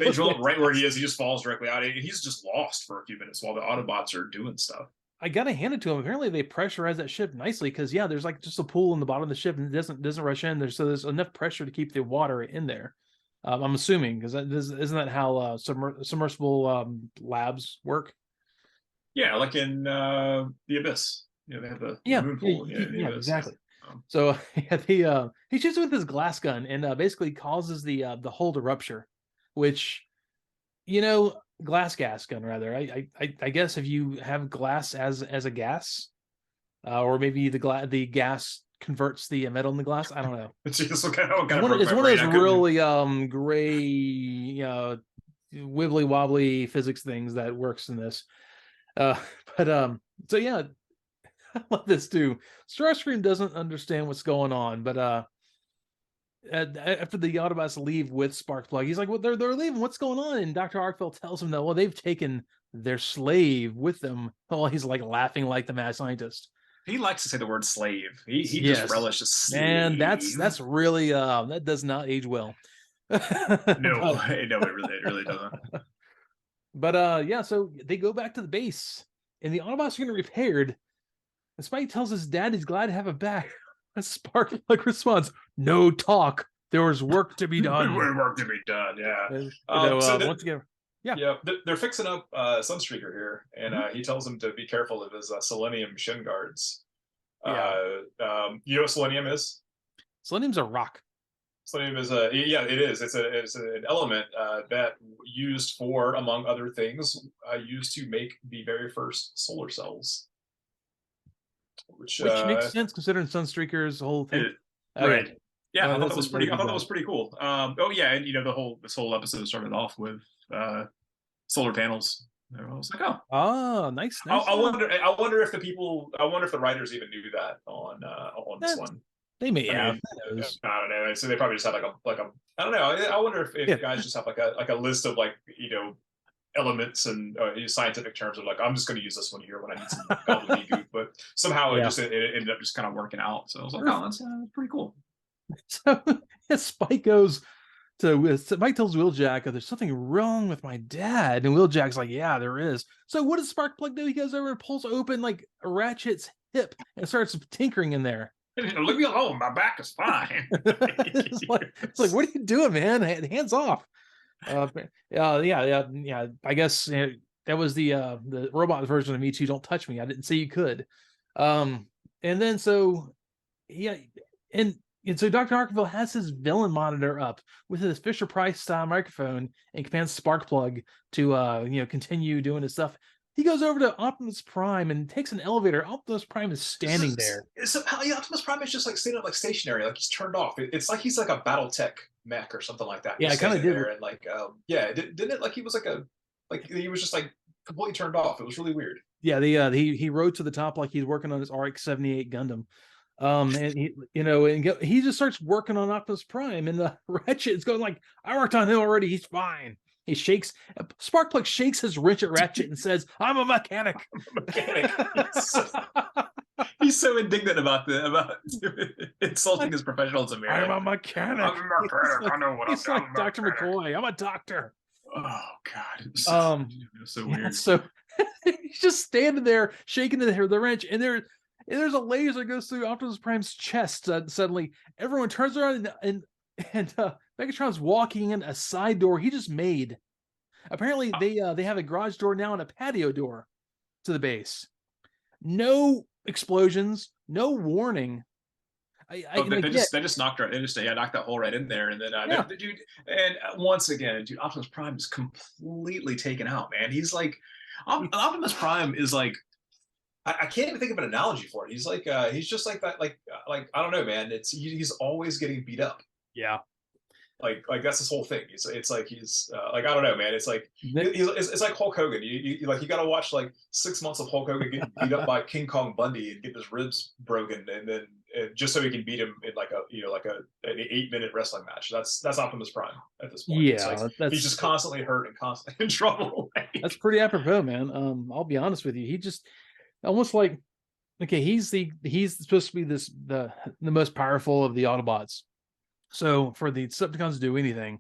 drill up right where he is. He just falls directly out. He's just lost for a few minutes while the Autobots are doing stuff. I gotta hand it to him. Apparently, they pressurize that ship nicely because there's like just a pool in the bottom of the ship, and it doesn't rush in there. So there's enough pressure to keep the water in there. I'm assuming, because isn't that how submersible labs work? Yeah, like in the Abyss. They have the moon pool. Yeah, exactly. So he shoots with his glass gun and basically causes the hull to rupture, which, glass gas gun rather. I guess if you have glass as a gas, or maybe the gas converts the metal in the glass. I don't know. It's one of those really gray, wibbly wobbly physics things that works in this. So yeah. I love this too. Starscream doesn't understand what's going on, but after the Autobots leave with Sparkplug, he's like, "Well, they're leaving. What's going on?" And Dr. Archeville tells him that, well, they've taken their slave with them. Well, he's like laughing like the mad scientist. He likes to say the word slave. He just relishes slave. Man, that's really that does not age well. No, it really doesn't. But so they go back to the base, and the Autobots are getting repaired. And Spike tells his dad he's glad to have him back. And Sparkplug responds, "No talk. There was work to be done." Work to be done, yeah. Once again, they're fixing up Sunstreaker here, and he tells him to be careful of his selenium shin guards. You know what selenium is? Selenium's a rock. Selenium is it is. It's an element that used for, among other things, used to make the very first solar cells. Which makes sense considering Sunstreaker's whole thing. Right. Yeah, I thought that was pretty. I thought that was pretty cool. And this whole episode started off with solar panels. I was like, nice. I wonder if the writers even knew that on this one. They may have. I don't know. So they probably just had like a. I don't know. I wonder if guys just have like a list of elements and scientific terms of like, I'm just going to use this one here when I need some gobbledygook, but somehow it ended up just kind of working out. So I was like, that's pretty cool. So Spike tells Wheeljack, "There's something wrong with my dad," and Wheeljack's like, "Yeah, there is." So what does Sparkplug do? He goes over and pulls open like Ratchet's hip and starts tinkering in in there. Leave me alone. My back is fine. It's like, what are you doing, man? Hands off. I guess that was the robot version of Me Too. Don't touch me. I didn't say you could. And then so so Dr. Archeville has his villain monitor up with his Fisher Price style microphone and commands Sparkplug to continue doing his stuff. He goes over to Optimus Prime and takes an elevator. Optimus Prime is standing there. Optimus Prime is just like standing up, like stationary, like he's turned off. It's like he's like a BattleTech mech or something like that. Yeah, I kind of did. And didn't it like he was he was just like completely turned off. It was really weird. Yeah, he rode to the top like he's working on his RX-78 Gundam. And he just starts working on Optimus Prime, and the Ratchet is going like, "I worked on him already. He's fine." Sparkplug shakes his wrench at Ratchet and says, "I'm a mechanic." He's so indignant about insulting his professionalism. I'm a mechanic. I know what I'm doing. Like Dr. McCoy. I'm a doctor. Oh God. So weird. So he's just standing there shaking the wrench, and there's a laser that goes through Optimus Prime's chest. Suddenly, everyone turns around and Megatron's walking in a side door he just made. Apparently, they have a garage door now and a patio door to the base. No explosions, no warning. They just knocked that hole right in there, and then dude, and once again, dude, Optimus Prime is completely taken out, man. He's like, Optimus Prime is like, I can't even think of an analogy for it. He's like, he's just like that, like I don't know, man. He's always getting beat up. Yeah. Like that's his whole thing. It's like he's like, I don't know, man. It's like it's like Hulk Hogan. You like, you got to watch like 6 months of Hulk Hogan getting beat up by King Kong Bundy and getting his ribs broken, and then just so he can beat him in like a like an 8-minute wrestling match. That's Optimus Prime at this point. It's like he's just constantly hurt and constantly in trouble. That's pretty apropos, man. I'll be honest with you. He just almost like, okay, he's supposed to be the most powerful of the Autobots. So for the Decepticons to do anything,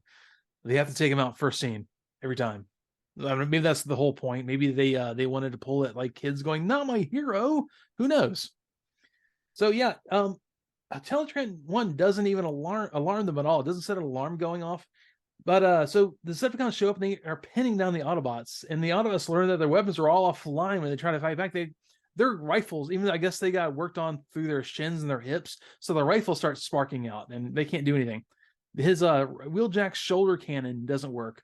they have to take him out first scene every time. I don't know, maybe that's the whole point. Maybe they wanted to pull it like kids going, "Not my hero." Who knows? So yeah, Teletran 1 doesn't even alarm them at all. It doesn't set an alarm going off. But so the Decepticons show up and they are pinning down the Autobots, and the Autobots learn that their weapons are all offline when they try to fight back. Their rifles, even I guess they got worked on through their shins and their hips, so the rifle starts sparking out and they can't do anything. His Wheeljack's shoulder cannon doesn't work,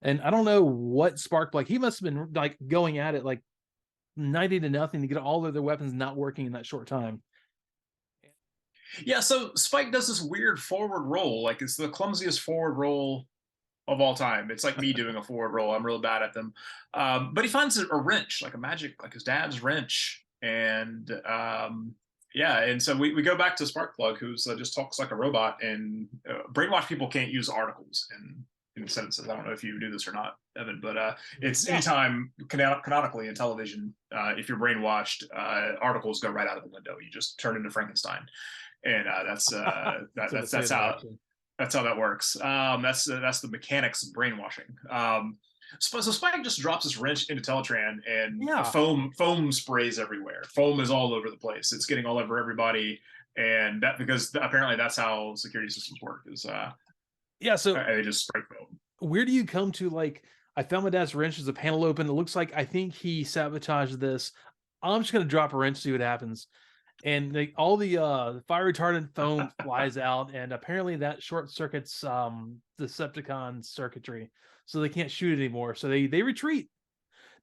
and I don't know what sparked. Like, he must have been like going at it like 90-0 to get all of their weapons not working in that short time. Yeah, so Spike does this weird forward roll, like it's the clumsiest forward roll of all time. It's like me doing a forward roll. I'm real bad at them. But he finds a wrench, like a magic, like his dad's wrench. And yeah, and so we go back to Sparkplug, who's just talks like a robot, and brainwash people can't use articles in sentences. I don't know if you do this or not, Evan, but it's anytime canonically in television, if you're brainwashed, articles go right out of the window. You just turn into Frankenstein. And that's how that works. That's the mechanics of brainwashing. So Spike just drops this wrench into Teletran, and foam sprays everywhere. Foam is all over the place. It's getting all over everybody, and that because apparently that's how security systems work. Is so they just spray foam. Where do you come to, like, I found my dad's wrench as a panel open. It looks like I think he sabotaged this. I'm just gonna drop a wrench, see what happens. And all the fire retardant foam flies out, and apparently that short circuits Decepticon circuitry, so they can't shoot anymore. So they retreat.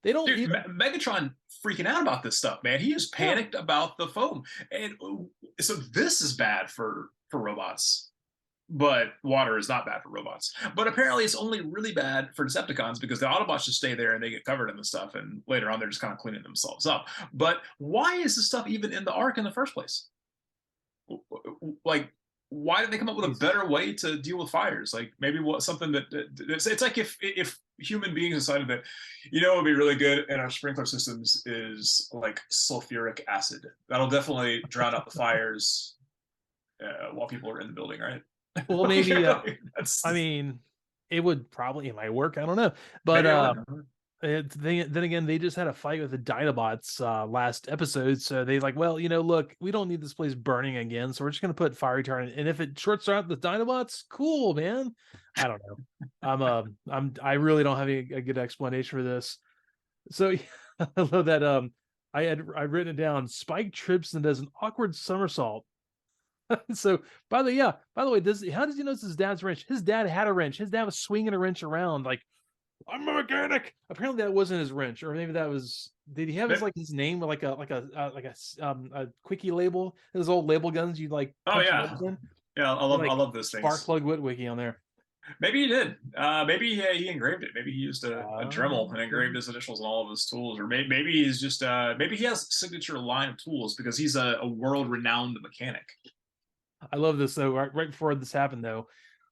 They don't. Dude, Megatron freaking out about this stuff, man. He is panicked about the foam, and so this is bad for robots. But water is not bad for robots. But apparently it's only really bad for Decepticons, because the Autobots just stay there and they get covered in the stuff, and later on they're just kind of cleaning themselves up. But why is this stuff even in the Ark in the first place? Like, why did they come up with a better way to deal with fires? Like, maybe something that it's like if human beings decided that, what would be really good in our sprinkler systems is like sulfuric acid. That'll definitely drown out the fires while people are in the building, right? Well, maybe. I mean, it might work. I don't know, but then again, they just had a fight with the Dinobots last episode, so they like, well, look, we don't need this place burning again, so we're just gonna put fire retardant, and if it shorts out the Dinobots, cool, man. I don't know. I really don't have a good explanation for this. So I love that. I've written it down. Spike trips and does an awkward somersault. So by the way, how does he know it's his dad's wrench? His dad had a wrench. His dad was swinging a wrench around like, I'm a mechanic. Apparently that wasn't his wrench, or maybe that was. Did he have his name with like a quickie label? Those old label guns you like. Oh yeah, yeah. I love those things. Sparkplug Witwiki on there. Maybe he did. Maybe he engraved it. Maybe he used a Dremel and engraved his initials on all of his tools, or maybe he's just maybe he has a signature line of tools because he's a world-renowned mechanic. I love this though. Right before this happened though,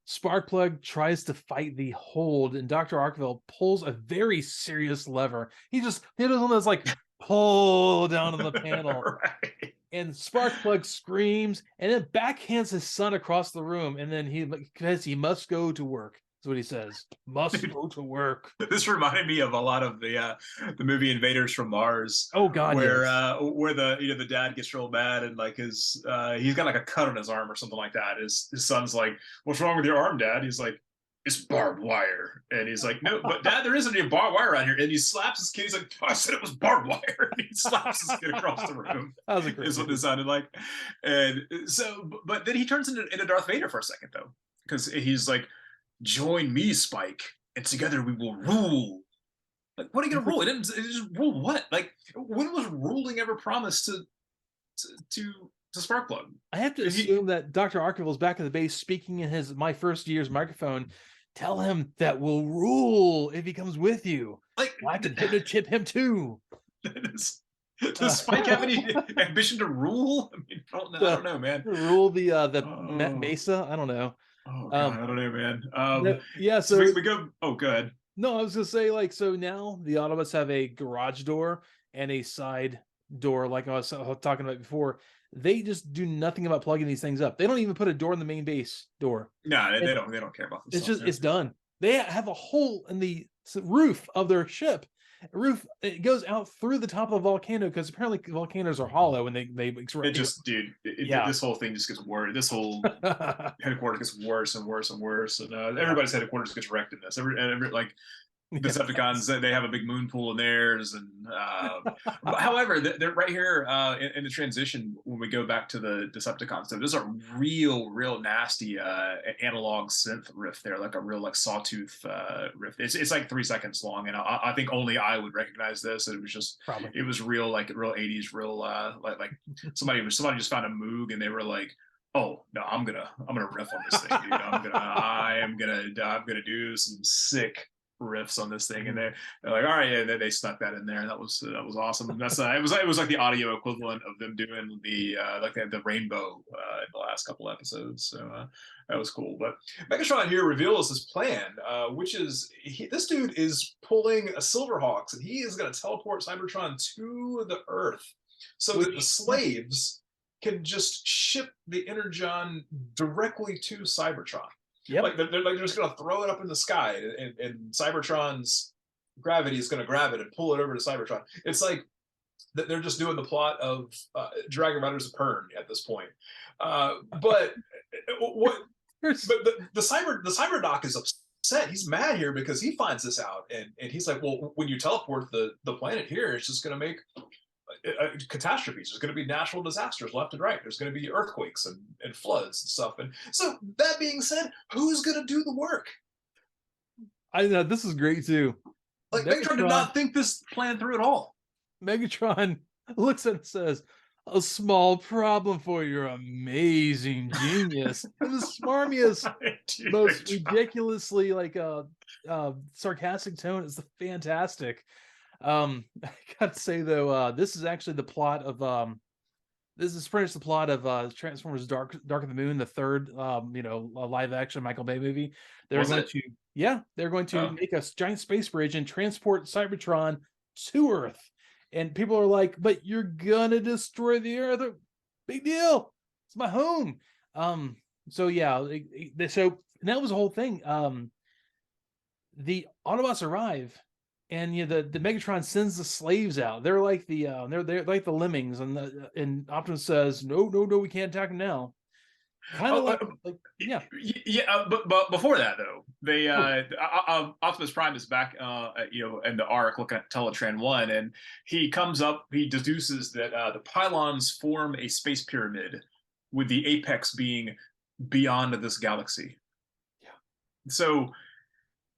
Sparkplug tries to fight the hold, and Dr. Archeville pulls a very serious lever. He does one of those like pull down on the panel. Right. And Sparkplug screams and then backhands his son across the room, and then he must go to work. That's what he says. Must go to work. This reminded me of a lot of the movie Invaders from Mars. Oh God, where the dad gets real mad, and like he's got like a cut on his arm or something like that. His son's like, "What's wrong with your arm, Dad?" He's like, "It's barbed wire." And he's like, "No, but Dad, there isn't any barbed wire around here." And he slaps his kid. He's like, "I said it was barbed wire." And he slaps his kid across the room. That was a great is what it sounded like. And so, but then he turns into Darth Vader for a second though, because he's like, "Join me, Spike, and together we will rule." Like, what are you gonna rule? It just rule what? Like, when was ruling ever promised to It's a spark plug. I have to assume that Dr. Archeville is back at the base speaking in his My First Year's microphone. Tell him that we'll rule if he comes with you. Like, I can hypnotip him too. Does Spike have any ambition to rule? I mean, I don't know, man. Rule the Mesa? I don't know. Oh God, I don't know, man. Yeah, so we go. Oh, good. No, I was gonna say, like, so now the Autobots have a garage door and a side door, like I was talking about before. They just do nothing about plugging these things up. They don't even put a door in the main base door. No, they don't. They don't care about this. It's just it's done. They have a hole in the roof of their ship. It goes out through the top of the volcano because apparently volcanoes are hollow and they it just dude this whole thing just gets worse. This whole headquarters gets worse and worse and worse, and everybody's headquarters gets wrecked in this. Like the Decepticons, they have a big moon pool in theirs, and however, they're right here in the transition when we go back to the Decepticons. So there's a real nasty analog synth riff there, like a real like sawtooth riff. It's like 3 seconds long, and I think only I would recognize this. It was just it was real like real 80s, real like somebody just found a Moog and they were like, oh no, I'm gonna riff on this thing, dude. I'm gonna do some sick riffs on this thing, and they're like, all right, yeah, they stuck that in there, and that was awesome. That's it was like the audio equivalent of them doing the like the rainbow in the last couple episodes, so that was cool. But Megatron here reveals his plan, which is this dude is pulling a Silverhawks, and he is going to teleport Cybertron to the Earth so that the slaves can just ship the Energon directly to Cybertron. Yep. Like they're just going to throw it up in the sky, and Cybertron's gravity is going to grab it and pull it over to Cybertron. It's like they're just doing the plot of Dragon Riders of Pern at this point. But the Cyber Doc is upset. He's mad here because he finds this out, and he's like, well, when you teleport the planet here, it's just going to make catastrophes. There's going to be natural disasters left and right. There's going to be earthquakes and floods and stuff. And so that being said, who's going to do the work? I know this is great too. Like Megatron did not think this plan through at all. Megatron looks at it and says, "A small problem for your amazing genius." And the smarmiest, most ridiculously like sarcastic tone is fantastic. I gotta say though, this is actually the plot of this is pretty much the plot of Transformers Dark of the Moon, the third live action Michael Bay movie. They're going to make a giant space bridge and transport Cybertron to Earth. And people are like, but you're gonna destroy the Earth. Big deal. It's my home. So that was the whole thing. The Autobots arrive. And the Megatron sends the slaves out. They're like they're like the lemmings, and Optimus says, "No, we can't attack them now." Kind of but before that though, they Optimus Prime is back, in the Ark looking at Teletran 1, and he comes up. He deduces that the pylons form a space pyramid, with the apex being beyond this galaxy. Yeah. So,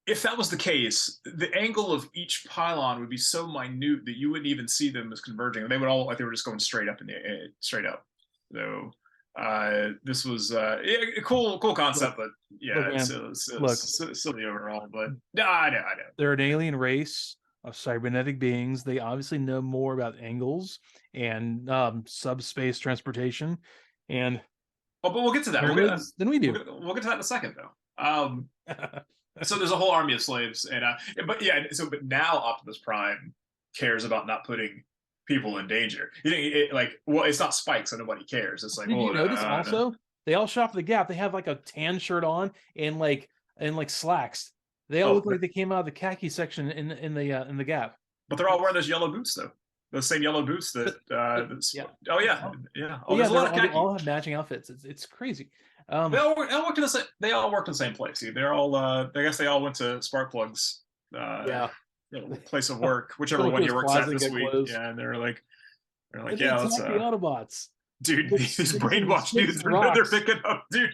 if that was the case, the angle of each pylon would be so minute that you wouldn't even see them as converging. They would all they were just going straight up straight up. So this was a cool concept, but yeah, it's silly overall. But no, I know. They're an alien race of cybernetic beings. They obviously know more about angles and subspace transportation. And but we'll get to that. Then we do. We'll get to that in a second, though. So there's a whole army of slaves, and but now Optimus Prime cares about not putting people in danger. You think it's not Spike, so nobody cares. It's like, did you notice also they all shop at the Gap. They have like a tan shirt on and like slacks. They all look like they came out of the khaki section in the Gap. But they're all wearing those yellow boots though. Those same yellow boots that yeah. Oh yeah. Oh, yeah, they all have matching outfits. It's crazy. They all worked in the same place. They're all I guess they all went to Sparkplug's place of work, whichever one you worked at this week. Closed. Yeah, and they're like yeah, let's the Autobots. Dude, these brainwashed dudes, they're picking up, dude.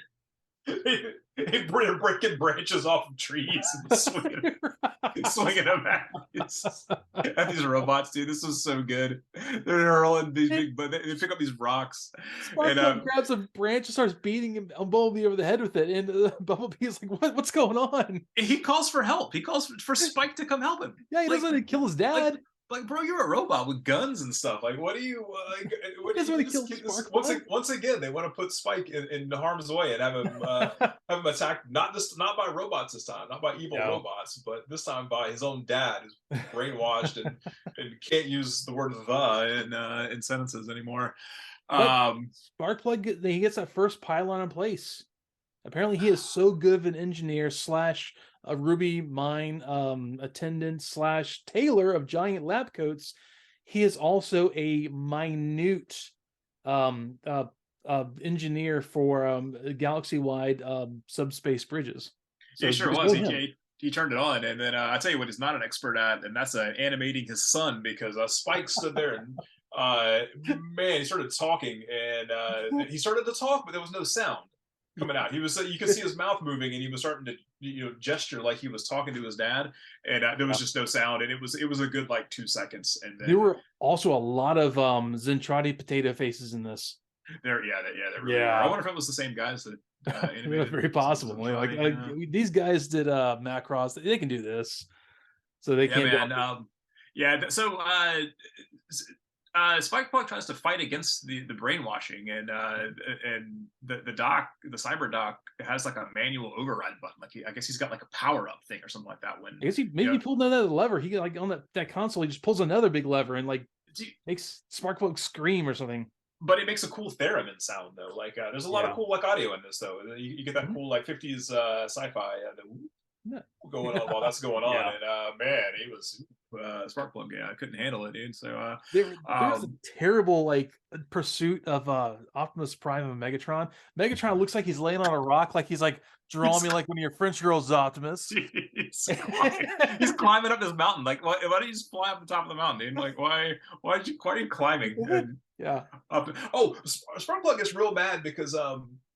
breaking branches off of trees and swinging them at these robots, dude. This was so good. They're hurling these big, but they pick up these rocks. Sparkplug grabs a branch and starts beating him Bumblebee over the head with it, and Bumblebee is like, "What's going on?" He calls for help. He calls for Spike to come help him. Yeah, he doesn't want to kill his dad. Like, bro, you're a robot with guns and stuff. Like, what do you like? What do you kill once again, they want to put Spike in harm's way and have him attacked not by robots this time, not by evil robots, but this time by his own dad, who's brainwashed and can't use the word "the" in sentences anymore. Sparkplug, he gets that first pylon in place. Apparently, he is so good of an engineer / a Ruby mine attendant / tailor of giant lab coats. He is also a minute engineer for galaxy-wide subspace bridges. So he sure was. He turned it on, and then I tell you what he's not an expert at, and that's animating his son, because Spike stood there and man, he started talking, and he started to talk, but there was no sound coming out. He was, you could see his mouth moving, and he was starting to gesture like he was talking to his dad, and there was just no sound, and it was a good like 2 seconds. And then, there were also a lot of Zentradi potato faces in this. There really were. I wonder if it was the same guys that animated. Very possible. These guys did Macross. They can do this, so they can. So Spikeplug tries to fight against the brainwashing, and the cyber doc has like a manual override button. Like I guess he's got like a power up thing or something like that. When I guess he pulled another lever. He like on that console, he just pulls another big lever and like makes Sparkplug scream or something. But it makes a cool theremin sound though. Like there's a lot of cool like audio in this though. You get that cool like 50s sci-fi going on while that's going on, and man, he was Sparkplug. I couldn't handle it, dude. So there was a terrible like pursuit of Optimus Prime and Megatron. Megatron looks like he's laying on a rock, like he's like, draw me like one of your French girls, Optimus. He's climbing up this mountain. Like, why don't you just fly up the top of the mountain, dude? Like, why are you climbing? Sparkplug gets real mad because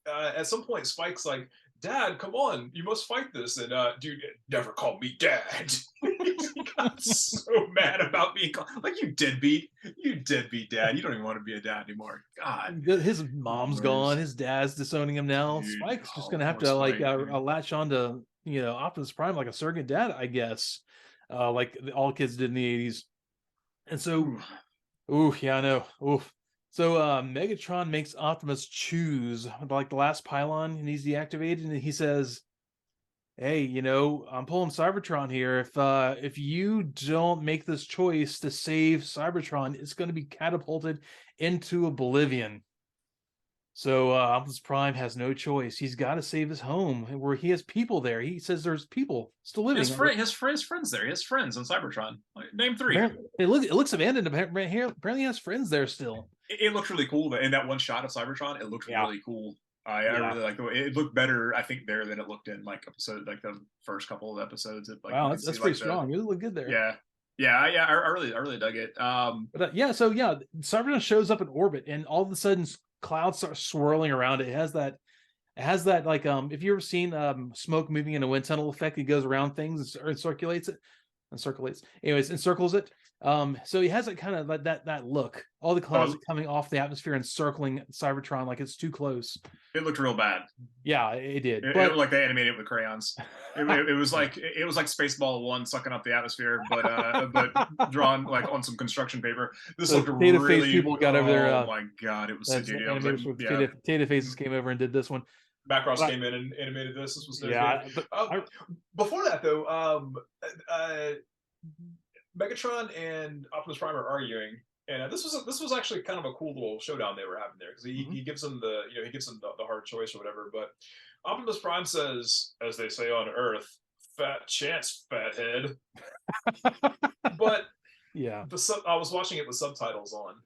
at some point Spike's like, "Dad, come on, you must fight this." And dude, never call me dad. He got so mad about being called, like, you deadbeat dad. You don't even want to be a dad anymore. God, his mom's gone. His dad's disowning him now. Dude, Spike's just gonna have to latch on to Optimus Prime like a surrogate dad, I guess, like all kids did in the 80s. And so, I know. So Megatron makes Optimus choose like the last pylon and he's deactivated, and he says, "Hey, I'm pulling Cybertron here. If you don't make this choice to save Cybertron, it's going to be catapulted into oblivion." So Optimus Prime has no choice. He's got to save his home, where he has people there. He says there's people still living. His friends there. He has friends on Cybertron. Like, name 3. It looks abandoned. Apparently, he has friends there still. It looks really cool. In that one shot of Cybertron, it looked really cool. I really like the way it looked better, I think, there than it looked in like the first couple of episodes. Wow, that's pretty strong. It looked good there. I really dug it. Cybertron shows up in orbit, and all of a sudden clouds start swirling around it. It has that like if you ever seen smoke moving in a wind tunnel effect, it goes around things and circulates it. Encircles it. So he has it kind of like that look. All the clouds are coming off the atmosphere and circling Cybertron like it's too close. It looked real bad. Yeah, it did. It looked like they animated it with crayons. It was like Spaceball 1 sucking up the atmosphere, but drawn like on some construction paper. This looked really. People got over there. Oh my god, it was so dude. Potato Faces came over and did this one. Macross came in and animated this. This was good. Before that though, Megatron and Optimus Prime are arguing, and this was actually kind of a cool little showdown they were having there, because he gives them the hard choice or whatever. But Optimus Prime says, as they say on Earth, "Fat chance, fathead." But I was watching it with subtitles on,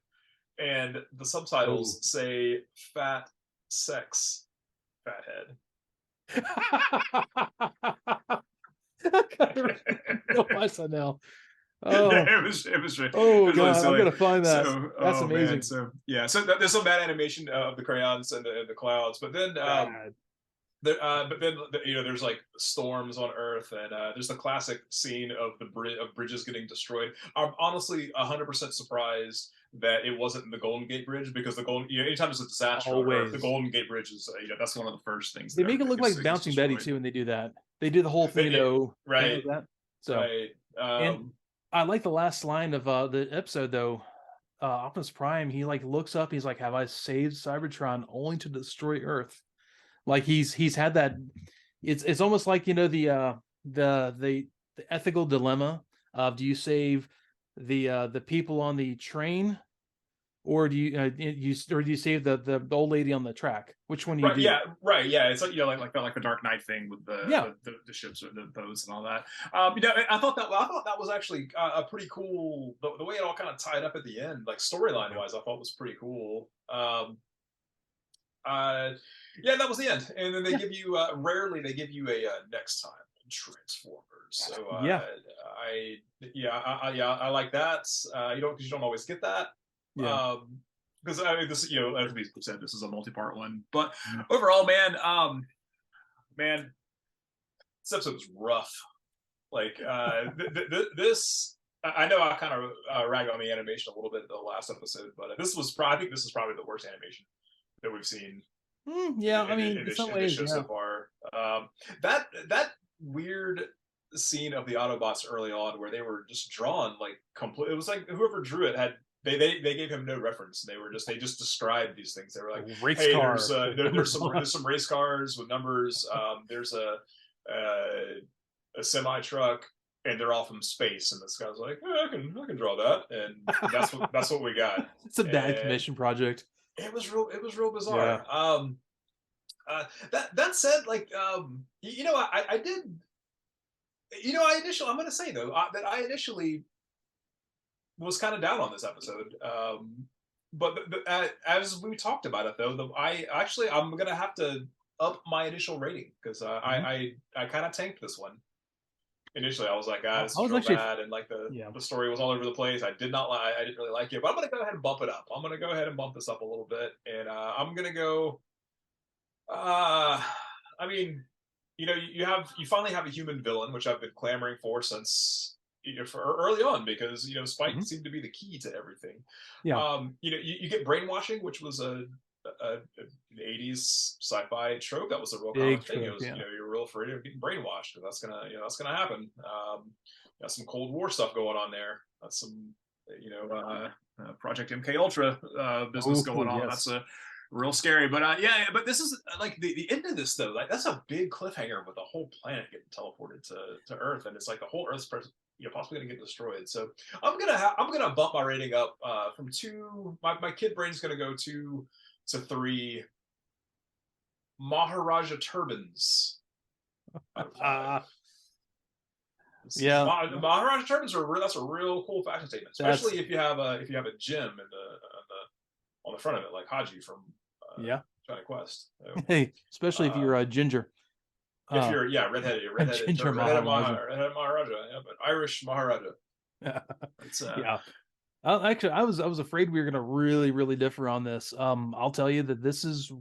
and the subtitles say "fat sex, fathead." Watch that now. Oh, it was oh god, I'm gonna find that. That's amazing. Man. So there's some bad animation of the crayons and the clouds, but then But then there's like storms on Earth, and there's the classic scene of bridges getting destroyed. I'm honestly 100% surprised that it wasn't the Golden Gate Bridge, because the Golden, anytime there's a disaster on Earth, the Golden Gate Bridge is, that's one of the first things. They make it look like Bouncing Betty too when they do that. They do the whole thing, right? Like that. So, right. And I like the last line of the episode though. Optimus Prime, he like looks up, he's like, "Have I saved Cybertron only to destroy Earth?" Like he's had that. It's almost like the ethical dilemma of, do you save the people on the train, or do you save the old lady on the track? Which one do you do? Yeah, right. Yeah, it's like like the Dark Knight thing with the ships or the boats and all that. I thought that was actually a pretty cool. The way it all kind of tied up at the end, like storyline wise, I thought was pretty cool. Yeah, that was the end, and then they give you rarely they give you a next time in Transformers. So I like that. Because you don't always get that. Yeah. Because I mean, this, as we said, this is a multi-part one, but overall, man, this episode was rough. Like this, I know I kind of rag on the animation a little bit in the last episode, but I think this is probably the worst animation that we've seen. In some ways, so far. That weird scene of the Autobots early on, where they were just drawn like complete. It was like whoever drew it had. They gave him no reference. They just described these things. They were like, race car. There's some race cars with numbers. There's a semi truck, and they're all from space. And this guy's like, I can draw that, and that's what we got. It's a bad commission project. It was real bizarre. Yeah. That said, like, I did. I'm going to say though that I initially was kind of down on this episode. But as we talked about it though, I'm going to have to up my initial rating, because I kind of tanked this one. Initially, I was like, this is real bad, and like the story was all over the place. I didn't really like it, but I'm gonna go ahead and bump it up. I'm gonna go ahead and bump this up a little bit, and I'm gonna go. I mean, you finally have a human villain, which I've been clamoring for since for early on, because Spike seemed to be the key to everything. Yeah. You get brainwashing, which was an 80s sci-fi trope that was a real common thing. It was you're real afraid of getting brainwashed, and that's gonna happen. Got some Cold War stuff going on there. That's some Project MK Ultra business going on. Yes. That's real scary. But but this is like the end of this though. Like that's a big cliffhanger with the whole planet getting teleported to Earth, and it's like the whole Earth's possibly gonna get destroyed. So I'm gonna bump my rating up from 2. My kid brain's gonna go 2 to 3 Maharaja turbans. Maharaja turbans that's a real cool fashion statement, especially if you have a gem on the front of it, like Haji from Johnny Quest. Hey, especially if you're a ginger. If you're redheaded Maharaja, but Irish Maharaja. Actually, I was afraid we were gonna really, really differ on this. I'll tell you that this is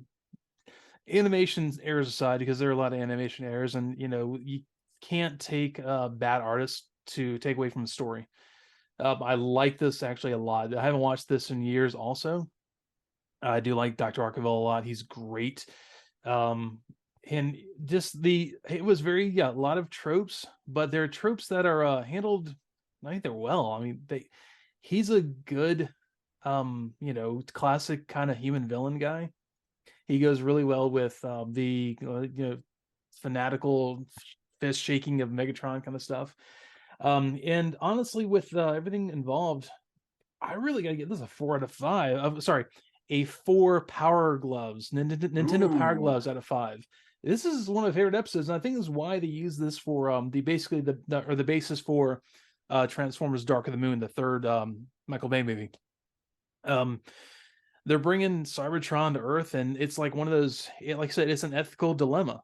animation errors aside, because there are a lot of animation errors, and you can't take bad artists to take away from the story. I like this actually a lot. I haven't watched this in years. Also, I do like Dr. Archeville a lot. He's great. And just it was very a lot of tropes, but they're tropes that are handled, I think they're well. I mean, he's a good classic kind of human villain guy. He goes really well with the fanatical fist shaking of Megatron kind of stuff. And honestly, with everything involved, I really gotta get this a 4 out of 5. A 4 Power Gloves, Nintendo Power Gloves out of 5. This is one of my favorite episodes, and I think this is why they use this for the basis for Transformers: Dark of the Moon, the third Michael Bay movie. They're bringing Cybertron to Earth, and it's like one of those. Like I said, it's an ethical dilemma.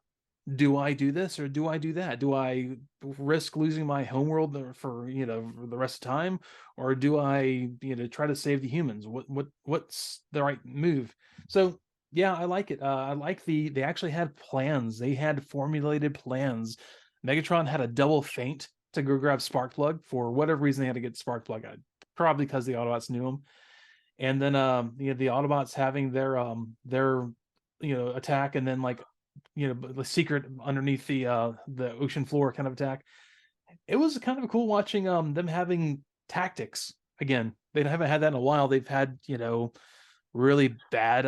Do I do this or do I do that? Do I risk losing my homeworld for the rest of the time, or do I try to save the humans? What's the right move? So Yeah, I like it. I like they actually had plans. They had formulated plans. Megatron had a double feint to go grab Sparkplug for whatever reason. They had to get Sparkplug, probably because the Autobots knew him. And then the Autobots having their attack, and then like the secret underneath the ocean floor kind of attack. It was kind of cool watching them having tactics again. They haven't had that in a while. They've had really bad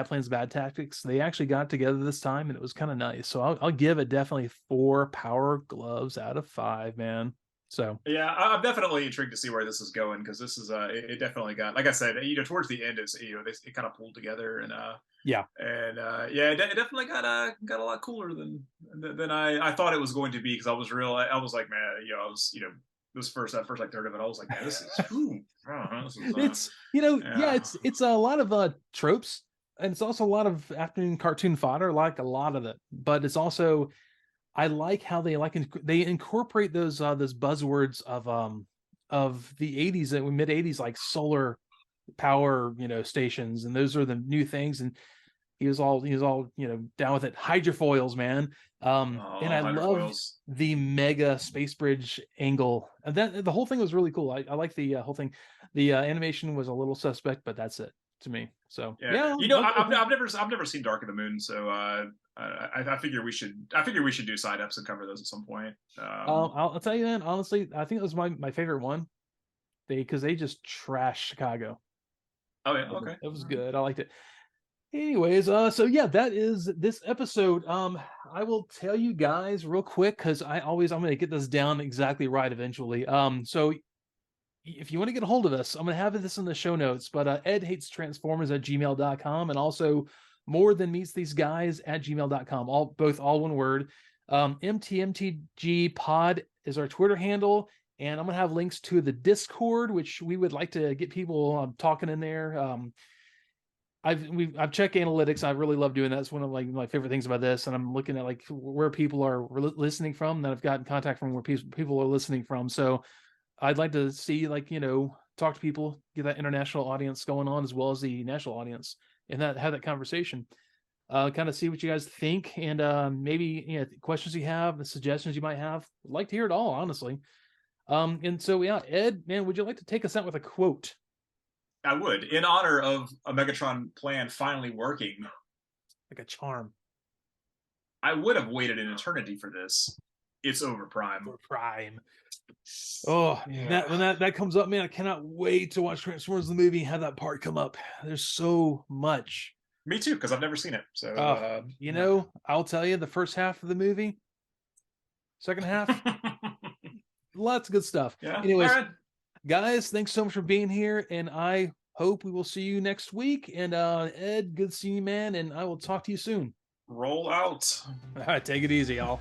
plans, bad tactics. They actually got together this time, and it was kind of nice. So I'll give it definitely 4 Power Gloves out of 5, man. So yeah, I'm definitely intrigued to see where this is going, because this is it definitely got, like I said, towards the end is it kind of pulled together, and yeah, and yeah, it definitely got a lot cooler than I thought it was going to be, because I was like, man, I was this first like third of it, I was like, man, this is true. It's it's a lot of tropes, and it's also a lot of afternoon cartoon fodder, like a lot of it. But it's also, I like how they incorporate those buzzwords of the 80s and mid 80s, like solar power stations, and those are the new things. And he was all down with it. Hydrofoils, man. And I love the mega space bridge angle, and that the whole thing was really cool. I like the whole thing. The animation was a little suspect, but that's it to me. So yeah. I've never seen Dark of the Moon, so I figure we should do side ups and cover those at some point. I'll tell you, man, honestly, I think it was my favorite one. Because they just trashed Chicago. Oh yeah, okay, it was good. I liked it. Anyways, so yeah, that is this episode. I will tell you guys real quick, because I'm gonna get this down exactly right eventually. So if you want to get a hold of us, I'm gonna have this in the show notes. But edhatestransformers@gmail.com, and also morethanmeetstheseguys@gmail.com. All one word. MTMTG pod is our Twitter handle, and I'm gonna have links to the Discord, which we would like to get people talking in there. I've checked analytics. I really love doing that. It's one of my favorite things about this. And I'm looking at like where people are listening from, that I've gotten contact from where people are listening from. So I'd like to see talk to people, get that international audience going on as well as the national audience, and have that conversation. Kind of see what you guys think, and maybe questions you have, the suggestions you might have. I'd like to hear it all, honestly. And so yeah, Ed, man, would you like to take us out with a quote? I would, in honor of a Megatron plan finally working. Like a charm. I would have waited an eternity for this. It's over, Prime. Over Prime. Oh, yeah. When that comes up, man, I cannot wait to watch Transformers the movie and have that part come up. There's so much. Me too, because I've never seen it. So I'll tell you, the first half of the movie, second half, lots of good stuff. Yeah. Anyways, guys, thanks so much for being here, and I hope we will see you next week. And Ed, good seeing you, man, and I will talk to you soon. Roll out. All right, take it easy, y'all.